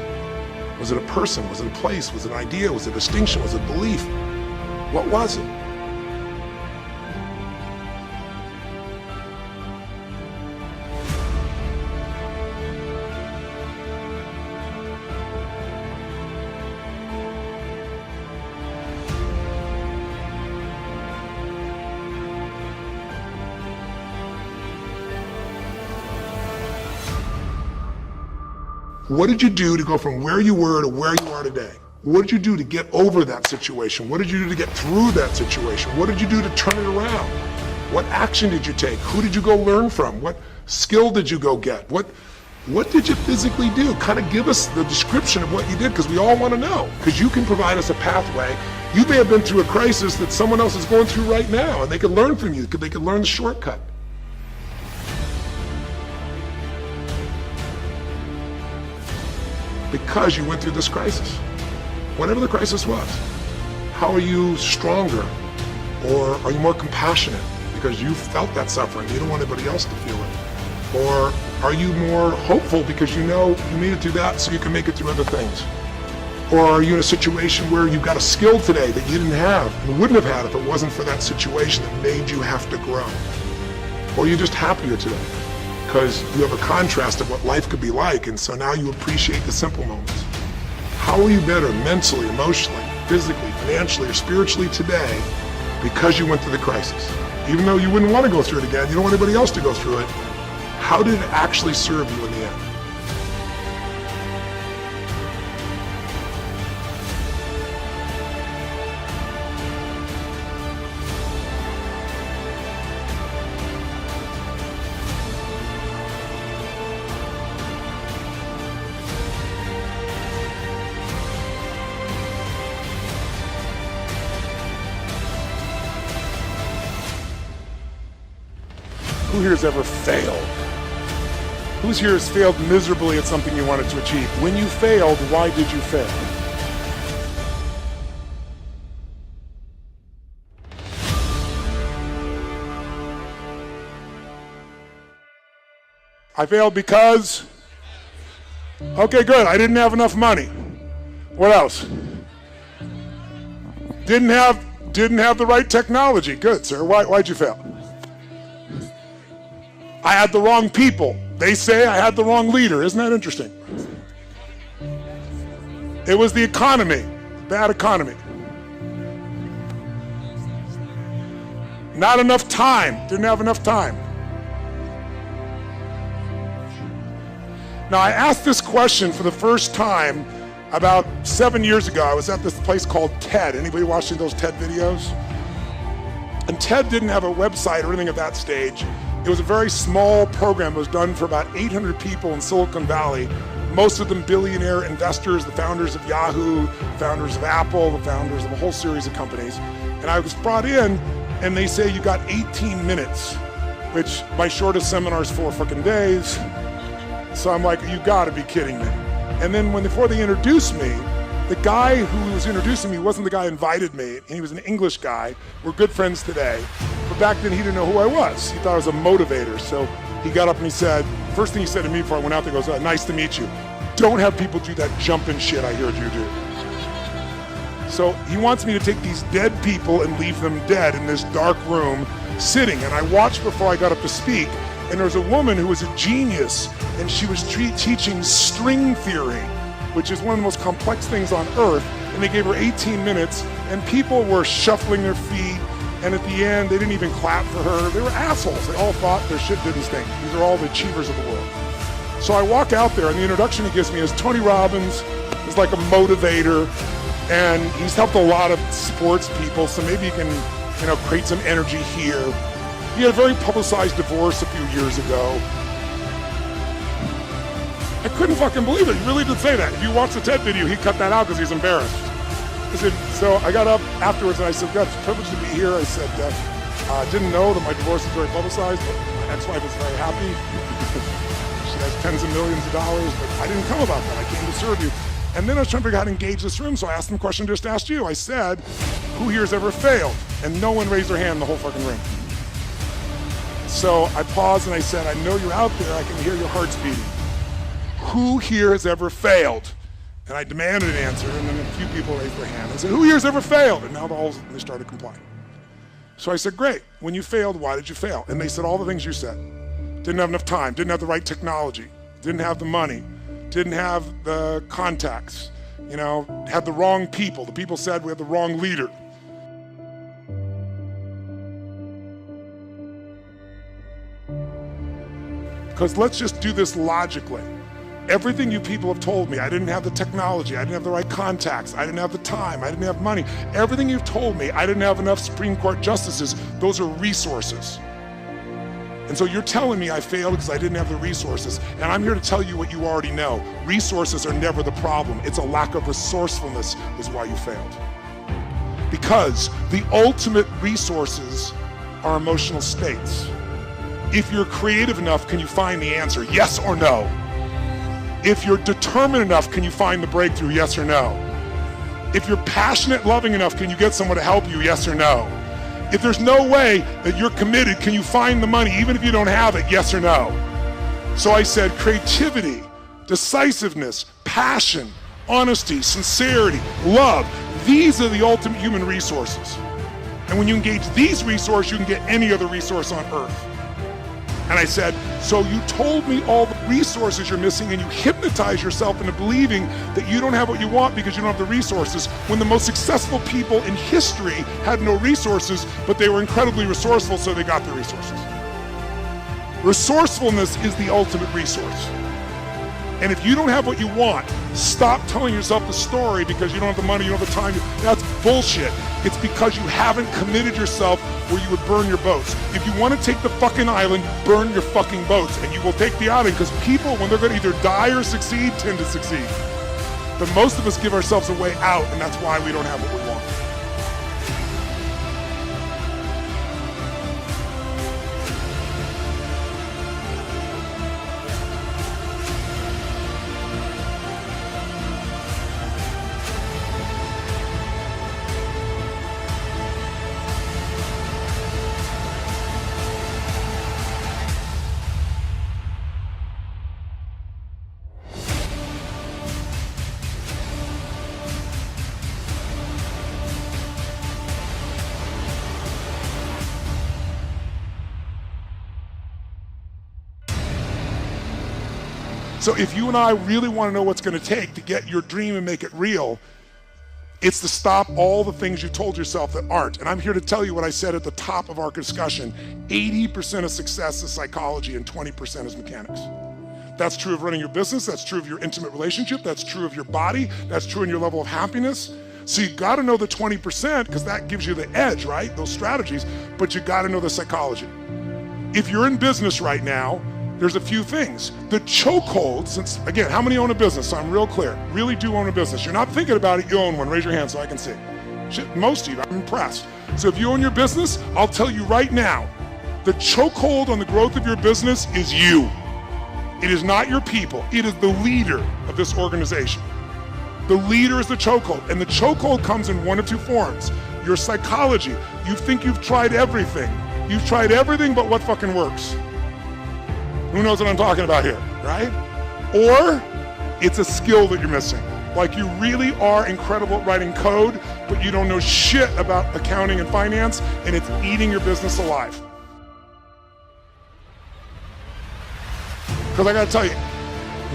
Was it a person? Was it a place? Was it an idea? Was it a distinction? Was it belief? What was it? What did you do to go from where you were to where you are today? What did you do to get over that situation? What did you do to get through that situation? What did you do to turn it around? What action did you take? Who did you go learn from? What skill did you go get? What did you physically do? Kind of give us the description of what you did, because we all want to know. Because you can provide us a pathway You may have been through a crisis that someone else is going through right now, and they can learn from you. They can learn the shortcut. Because you went through this crisis. Whatever the crisis was. How are you stronger? Or are you more compassionate because you felt that suffering? You don't want anybody else to feel it. Or are you more hopeful because you know you made it through that so you can make it through other things? Or are you in a situation where you've got a skill today that you didn't have and wouldn't have had if it wasn't for that situation that made you have to grow? Or are you just happier today because you have a contrast of what life could be like, and so now you appreciate the simple moments? How are you better mentally, emotionally, physically, financially, or spiritually today because you went through the crisis? Even though you wouldn't want to go through it again, you don't want anybody else to go through it, how did it actually serve you in the end? Who here has ever failed? Who's here has failed miserably at something you wanted to achieve? When you failed, why did you fail? I failed because, okay, good, I didn't have enough money. What else? Didn't have the right technology. Good, sir. Why'd you fail? I had the wrong people. They say I had the wrong leader. Isn't that interesting? It was the economy, bad economy. Not enough time, didn't have enough time. Now, I asked this question for the first time about 7 years ago. I was at this place called TED. Anybody watching those TED videos? And TED didn't have a website or anything at that stage. It was a very small program. It was done for about 800 people in Silicon Valley, most of them billionaire investors, the founders of Yahoo, the founders of Apple, the founders of a whole series of companies. And I was brought in, and they say you got 18 minutes, which my shortest seminar is 4 fucking days. So I'm like, you gotta be kidding me. And then before they introduced me, the guy who was introducing me wasn't the guy who invited me, and he was an English guy. We're good friends today. But back then he didn't know who I was. He thought I was a motivator. So he got up and he said, first thing he said to me before I went out there, goes, nice to meet you. Don't have people do that jumping shit I heard you do. So he wants me to take these dead people and leave them dead in this dark room sitting. And I watched before I got up to speak, and there was a woman who was a genius, and she was teaching string theory, which is one of the most complex things on earth. And they gave her 18 minutes, and people were shuffling their feet. And at the end, they didn't even clap for her. They were assholes. They all thought their shit didn't stink. These are all the achievers of the world. So I walk out there, and the introduction he gives me is Tony Robbins is like a motivator, and he's helped a lot of sports people, so maybe he can, create some energy here. He had a very publicized divorce a few years ago. I couldn't fucking believe it. He really did say that. If you watch the TED video, he cut that out because he's embarrassed. So I got up afterwards and I said, God, it's a privilege to be here. I said, I didn't know that my divorce was very publicized, but my ex-wife was very happy. She has tens of millions of dollars, but I didn't come about that. I came to serve you. And then I was trying to figure out how to engage this room, so I asked them a question I just asked you. I said, who here has ever failed? And no one raised their hand in the whole fucking room. So I paused and I said, I know you're out there. I can hear your hearts beating. Who here has ever failed? And I demanded an answer, and then a few people raised their hand. I said, who here has ever failed? And now they started complying. So I said, great. When you failed, why did you fail? And they said all the things you said. Didn't have enough time, didn't have the right technology, didn't have the money, didn't have the contacts, had the wrong people. The people said we had the wrong leader. Because let's just do this logically. Everything you people have told me, I didn't have the technology, I didn't have the right contacts, I didn't have the time, I didn't have money. Everything you've told me, I didn't have enough Supreme Court justices. Those are resources. And so you're telling me I failed because I didn't have the resources. And I'm here to tell you what you already know. Resources are never the problem. It's a lack of resourcefulness is why you failed. Because the ultimate resources are emotional states. If you're creative enough, can you find the answer? Yes or no? If you're determined enough, can you find the breakthrough? Yes or no? If you're passionate, loving enough, can you get someone to help you? Yes or no? If there's no way that you're committed, can you find the money even if you don't have it? Yes or no? So I said creativity, decisiveness, passion, honesty, sincerity, love. These are the ultimate human resources. And when you engage these resources, you can get any other resource on earth. And I said, so you told me all the resources you're missing and you hypnotize yourself into believing that you don't have what you want because you don't have the resources, when the most successful people in history had no resources, but they were incredibly resourceful, so they got the resources. Resourcefulness is the ultimate resource. And if you don't have what you want, stop telling yourself the story because you don't have the money, you don't have the time. That's bullshit. It's because you haven't committed yourself where you would burn your boats. If you want to take the fucking island, burn your fucking boats, and you will take the island, because people, when they're going to either die or succeed, tend to succeed. But most of us give ourselves a way out, and that's why we don't have what we want. So if you and I really want to know what's going to take to get your dream and make it real, it's to stop all the things you told yourself that aren't. And I'm here to tell you what I said at the top of our discussion. 80% of success is psychology and 20% is mechanics. That's true of running your business. That's true of your intimate relationship. That's true of your body. That's true in your level of happiness. So you got to know the 20% because that gives you the edge, right? Those strategies, but you got to know the psychology. If you're in business right now, there's a few things. The chokehold, since, again, how many own a business? So I'm real clear. Really do own a business. You're not thinking about it, you own one. Raise your hand so I can see. Shit, most of you, I'm impressed. So if you own your business, I'll tell you right now, the chokehold on the growth of your business is you. It is not your people. It is the leader of this organization. The leader is the chokehold, and the chokehold comes in one of two forms. Your psychology. You think you've tried everything. You've tried everything but what fucking works. Who knows what I'm talking about here, right? Or it's a skill that you're missing. Like you really are incredible at writing code, but you don't know shit about accounting and finance, and it's eating your business alive. Because I gotta tell you,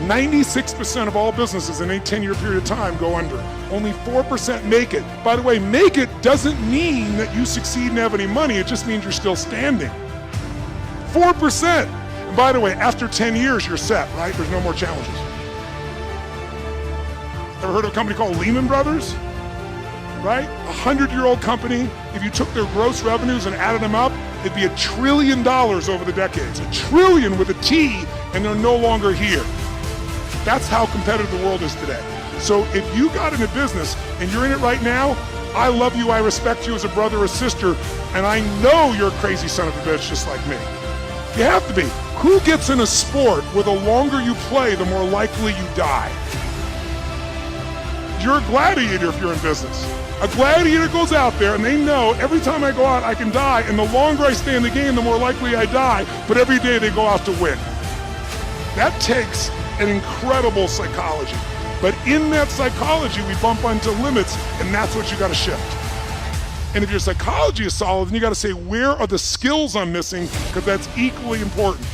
96% of all businesses in a 10-year period of time go under. Only 4% make it. By the way, make it doesn't mean that you succeed and have any money, it just means you're still standing. 4%. And by the way, after 10 years, you're set, right? There's no more challenges. Ever heard of a company called Lehman Brothers? Right? 100-year-old company. If you took their gross revenues and added them up, it'd be $1 trillion over the decades. $1 trillion with a T, and they're no longer here. That's how competitive the world is today. So if you got into business and you're in it right now, I love you, I respect you as a brother or sister, and I know you're a crazy son of a bitch just like me. You have to be. Who gets in a sport where the longer you play, the more likely you die? You're a gladiator if you're in business. A gladiator goes out there and they know every time I go out I can die, and the longer I stay in the game, the more likely I die, but every day they go out to win. That takes an incredible psychology. But in that psychology, we bump onto limits, and that's what you gotta shift. And if your psychology is solid, then you gotta say, where are the skills I'm missing? Because that's equally important.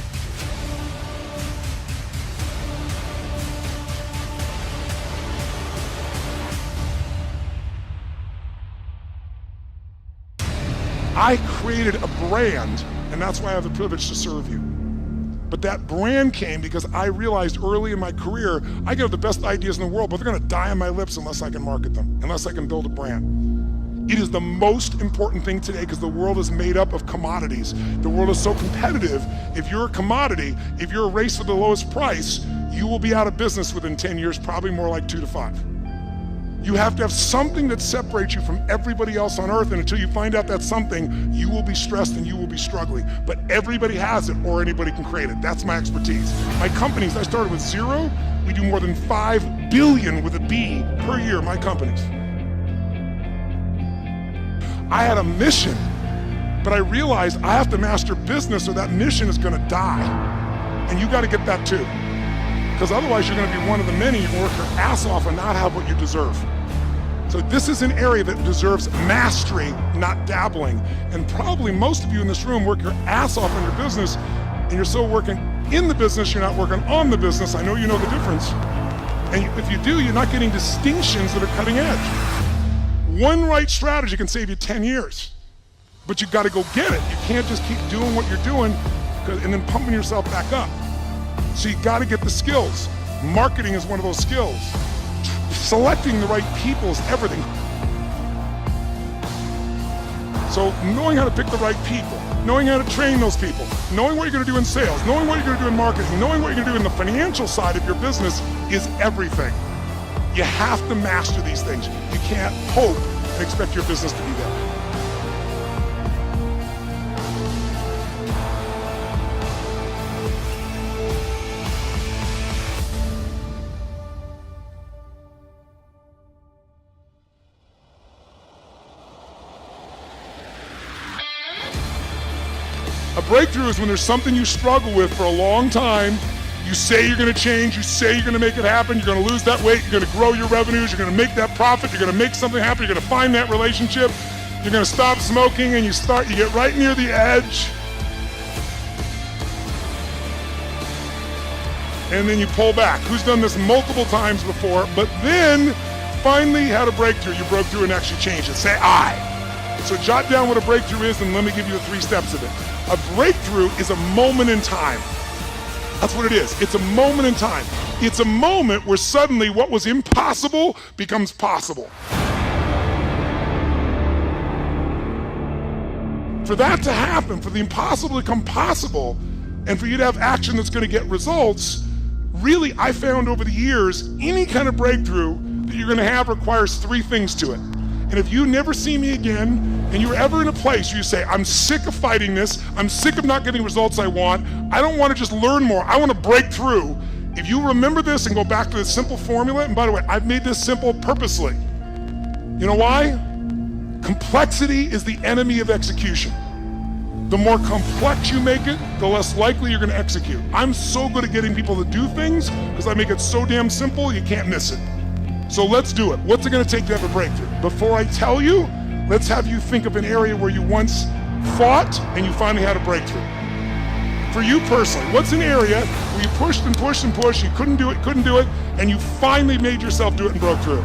I created a brand, and that's why I have the privilege to serve you. But that brand came because I realized early in my career, I can have the best ideas in the world, but they're gonna die on my lips unless I can market them, unless I can build a brand. It is the most important thing today because the world is made up of commodities. The world is so competitive. If you're a commodity, if you're a race for the lowest price, you will be out of business within 10 years, probably more like 2 to 5. You have to have something that separates you from everybody else on earth, and until you find out that something, you will be stressed and you will be struggling. But everybody has it, or anybody can create it. That's my expertise. My companies, I started with zero. We do more than 5 billion with a B per year, my companies. I had a mission, but I realized I have to master business or that mission is gonna die. And you gotta get that too. Because otherwise you're gonna be one of the many who work your ass off and not have what you deserve. So this is an area that deserves mastery, not dabbling. And probably most of you in this room work your ass off in your business, and you're so working in the business, you're not working on the business. I know you know the difference. And if you do, you're not getting distinctions that are cutting edge. One right strategy can save you 10 years, but you gotta go get it. You can't just keep doing what you're doing and then pumping yourself back up. So you gotta get the skills. Marketing is one of those skills. Selecting the right people is everything. So knowing how to pick the right people, knowing how to train those people, knowing what you're gonna do in sales, knowing what you're gonna do in marketing, knowing what you're gonna do in the financial side of your business is everything. You have to master these things. You can't hope and expect your business to be there. A breakthrough is when there's something you struggle with for a long time. You say you're gonna change, you say you're gonna make it happen, you're gonna lose that weight, you're gonna grow your revenues, you're gonna make that profit, you're gonna make something happen, you're gonna find that relationship, you're gonna stop smoking, and you get right near the edge, and then you pull back. Who's done this multiple times before, but then finally had a breakthrough. You broke through and actually changed it. Say I. So jot down what a breakthrough is, and let me give you the 3 steps of it. A breakthrough is a moment in time. That's what it is. It's a moment in time. It's a moment where suddenly what was impossible becomes possible. For that to happen, for the impossible to become possible, and for you to have action that's going to get results, really, I found over the years, any kind of breakthrough that you're going to have requires 3 things to it. And if you never see me again, and you're ever in a place where you say, I'm sick of fighting this, I'm sick of not getting results I want, I don't want to just learn more, I want to break through. If you remember this and go back to this simple formula, and by the way, I've made this simple purposely. You know why? Complexity is the enemy of execution. The more complex you make it, the less likely you're going to execute. I'm so good at getting people to do things because I make it so damn simple, you can't miss it. So let's do it. What's it going to take to have a breakthrough? Before I tell you, let's have you think of an area where you once fought and you finally had a breakthrough. For you personally, what's an area where you pushed and pushed and pushed, you couldn't do it, and you finally made yourself do it and broke through?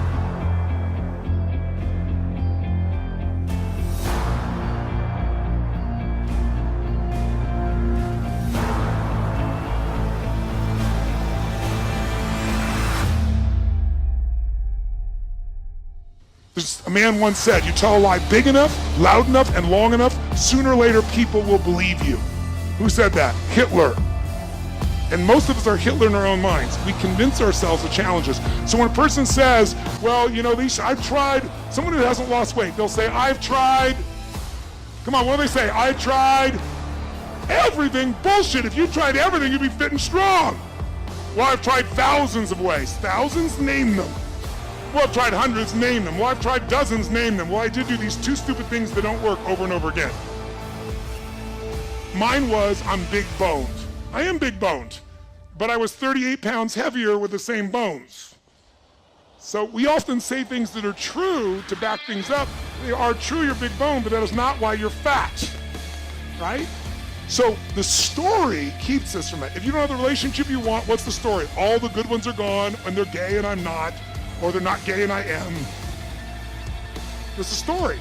A man once said, you tell a lie big enough, loud enough, and long enough, sooner or later people will believe you. Who said that? Hitler. And most of us are Hitler in our own minds. We convince ourselves of challenges. So when a person says, well, you know, I've tried, someone who hasn't lost weight, they'll say, I've tried, come on, what do they say? I tried everything. Bullshit. If you tried everything, you'd be fit and strong. Well, I've tried thousands of ways. Thousands? Name them. Well, I've tried hundreds, name them. Well, I've tried dozens, name them. Well, I did do these 2 stupid things that don't work over and over again. Mine was, I'm big boned. I am big boned, but I was 38 pounds heavier with the same bones. So we often say things that are true to back things up. They are true, you're big boned, but that is not why you're fat, right? So the story keeps us from it. If you don't have the relationship you want, what's the story? All the good ones are gone, and they're gay and I'm not. Or they're not gay and I am. That's the story.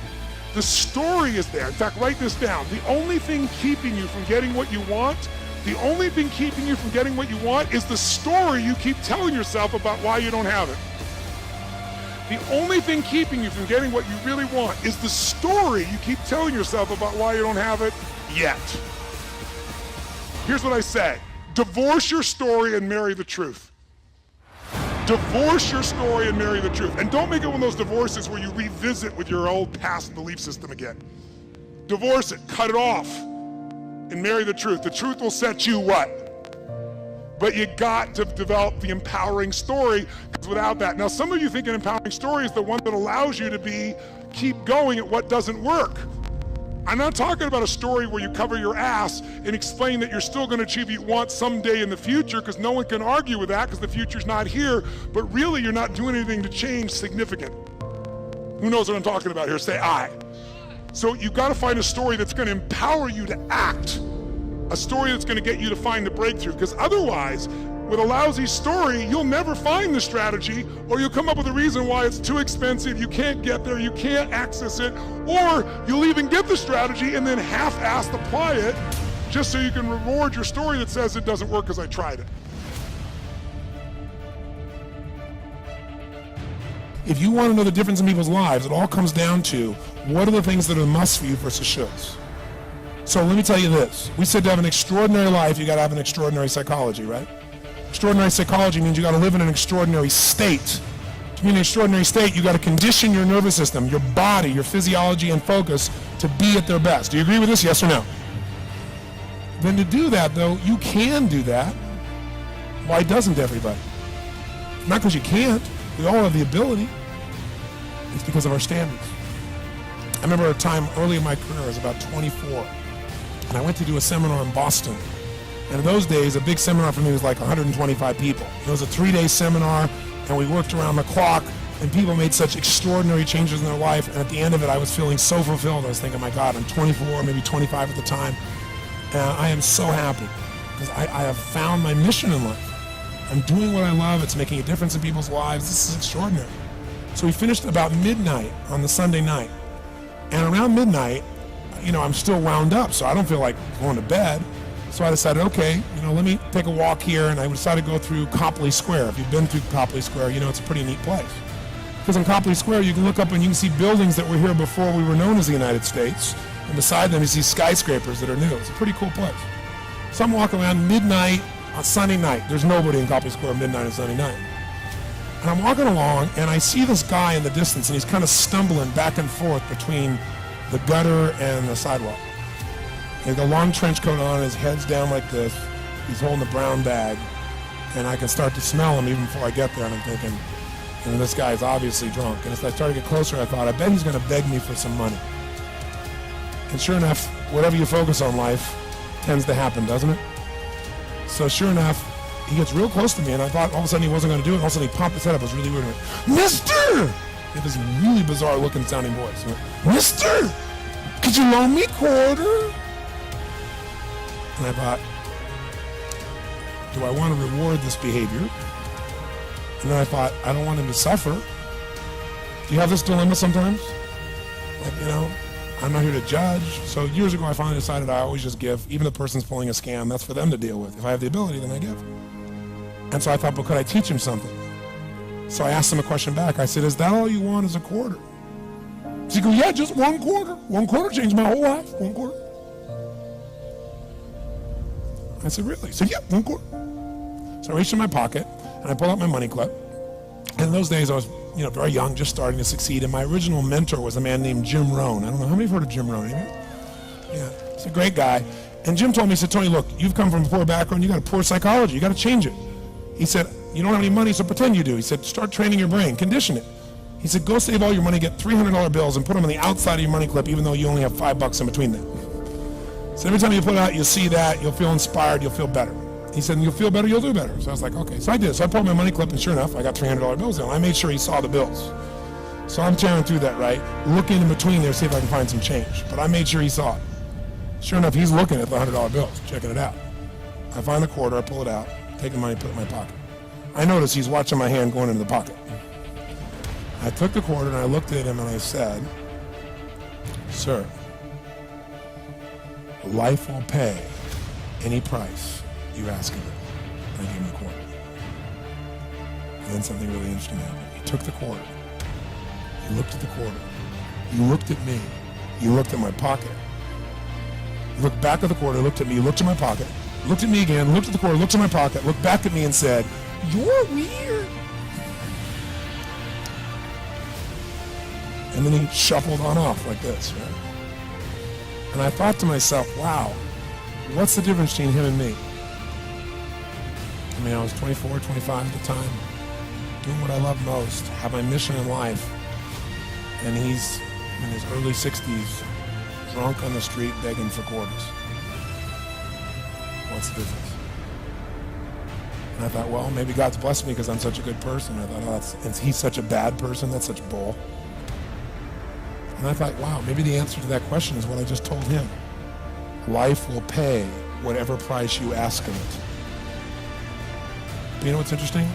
The story is there. In fact, write this down. The only thing keeping you from getting what you want, the only thing keeping you from getting what you want is the story you keep telling yourself about why you don't have it. The only thing keeping you from getting what you really want is the story you keep telling yourself about why you don't have it yet. Here's what I say. Divorce your story and marry the truth. Divorce your story and marry the truth. And don't make it one of those divorces where you revisit with your old past belief system again. Divorce it, cut it off, and marry the truth. The truth will set you what? But you got to develop the empowering story, because without that, now some of you think an empowering story is the one that allows you to keep going at what doesn't work. I'm not talking about a story where you cover your ass and explain that you're still going to achieve what you want someday in the future, because no one can argue with that because the future's not here, but really you're not doing anything to change significant. Who knows what I'm talking about here? Say I. So you've got to find a story that's going to empower you to act, a story that's going to get you to find the breakthrough, because otherwise, with a lousy story, you'll never find the strategy, or you'll come up with a reason why it's too expensive, you can't get there, you can't access it, or you'll even get the strategy and then half-assed apply it just so you can reward your story that says it doesn't work because I tried it. If you want to know the difference in people's lives, it all comes down to what are the things that are must for you versus shoulds. So let me tell you this. We said to have an extraordinary life, you got to have an extraordinary psychology, right? Extraordinary psychology means you got to live in an extraordinary state. To be in an extraordinary state, you got to condition your nervous system, your body, your physiology and focus to be at their best. Do you agree with this? Yes or no? Then to do that, though, you can do that. Why doesn't everybody? Not because you can't. We all have the ability. It's because of our standards. I remember a time early in my career, I was about 24, and I went to do a seminar in Boston. And in those days, a big seminar for me was like 125 people. It was a 3-day seminar, and we worked around the clock, and people made such extraordinary changes in their life. And at the end of it, I was feeling so fulfilled. I was thinking, my God, I'm 24, maybe 25 at the time. And I am so happy because I have found my mission in life. I'm doing what I love. It's making a difference in people's lives. This is extraordinary. So we finished about midnight on the Sunday night. And around midnight, I'm still wound up, so I don't feel like going to bed. So I decided, okay, let me take a walk here, and I decided to go through Copley Square. If you've been through Copley Square, it's a pretty neat place. Because in Copley Square, you can look up and you can see buildings that were here before we were known as the United States, and beside them you see skyscrapers that are new. It's a pretty cool place. So I'm walking around midnight on Sunday night. There's nobody in Copley Square midnight on Sunday night. And I'm walking along, and I see this guy in the distance, and he's kind of stumbling back and forth between the gutter and the sidewalk. He has a long trench coat on, his head's down like this. He's holding a brown bag, and I can start to smell him even before I get there, and I'm thinking, this guy's obviously drunk. And as I started to get closer, I thought, I bet he's going to beg me for some money. And sure enough, whatever you focus on life tends to happen, doesn't it? So sure enough, he gets real close to me, and I thought all of a sudden he wasn't going to do it. All of a sudden he popped his head up. It was really weird. Mister! He had this really bizarre looking sounding voice. He went, Mister! Could you loan me a quarter? And I thought, do I want to reward this behavior? And then I thought, I don't want him to suffer. Do you have this dilemma sometimes? Like, I'm not here to judge. So years ago, I finally decided I always just give. Even if the person's pulling a scam, that's for them to deal with. If I have the ability, then I give. And so I thought, but could I teach him something? So I asked him a question back. I said, is that all you want is a quarter? So he goes, yeah, just 1 quarter. 1 quarter changed my whole life. 1 quarter. I said, really? He said, yeah, 1 quarter. So I reached in my pocket, and I pulled out my money clip. And in those days, I was, very young, just starting to succeed. And my original mentor was a man named Jim Rohn. I don't know, how many have heard of Jim Rohn? Yeah, he's a great guy. And Jim told me, he said, Tony, look, you've come from a poor background. You got a poor psychology. You got to change it. He said, you don't have any money, so pretend you do. He said, start training your brain. Condition it. He said, go save all your money, get $300 bills, and put them on the outside of your money clip, even though you only have $5 in between them. So every time you put it out, you'll see that, you'll feel inspired, you'll feel better. He said, you'll feel better, you'll do better. So I was like, okay. So I did. So I pulled my money clip, and sure enough, I got $300 bills in. I made sure he saw the bills. So I'm tearing through that, right? Looking in between there, see if I can find some change. But I made sure he saw it. Sure enough, he's looking at the $100 bills, checking it out. I find the quarter, I pull it out, take the money, put it in my pocket. I notice he's watching my hand going into the pocket. I took the quarter and I looked at him and I said, sir, life will pay any price you ask of it. I gave him the quarter. And then something really interesting happened. He took the quarter. He looked at the quarter. He looked at me. He looked at my pocket. He looked back at the quarter, looked at me, looked at my pocket, looked at me again, looked at the quarter, looked at my pocket, looked back at me and said, you're weird. And then he shuffled on off like this, right? And I thought to myself, wow, what's the difference between him and me? I mean, I was 24, 25 at the time, doing what I love most, have my mission in life, and he's in his early 60s, drunk on the street begging for quarters. What's the difference? And I thought, well, maybe God's blessed me because I'm such a good person. I thought, oh, he's such a bad person, that's such bull. And I thought, wow, maybe the answer to that question is what I just told him. Life will pay whatever price you ask of it. But you know what's interesting?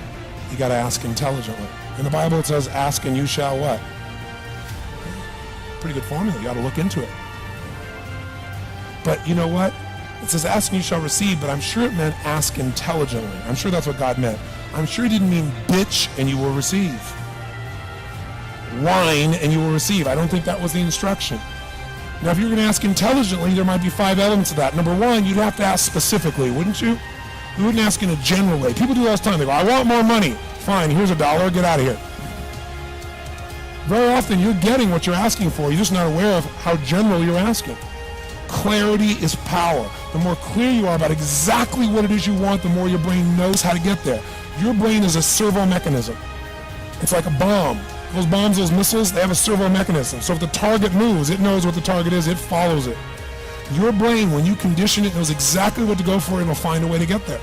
You got to ask intelligently. In the Bible it says, ask and you shall what? Pretty good formula. You got to look into it. But you know what? It says, ask and you shall receive, but I'm sure it meant ask intelligently. I'm sure that's what God meant. I'm sure he didn't mean bitch and you will receive. Whine and you will receive. I don't think that was the instruction. Now, if you're going to ask intelligently, there might be 5 elements of that. Number 1, you'd have to ask specifically, wouldn't you? You wouldn't ask in a general way. People do all the time. They go, I want more money. Fine, here's $1. Get out of here. Very often, you're getting what you're asking for. You're just not aware of how general you're asking. Clarity is power. The more clear you are about exactly what it is you want, the more your brain knows how to get there. Your brain is a servo mechanism. It's like a bomb. Those bombs, those missiles, they have a servo mechanism. So if the target moves, it knows what the target is, it follows it. Your brain, when you condition it, knows exactly what to go for, and it'll find a way to get there.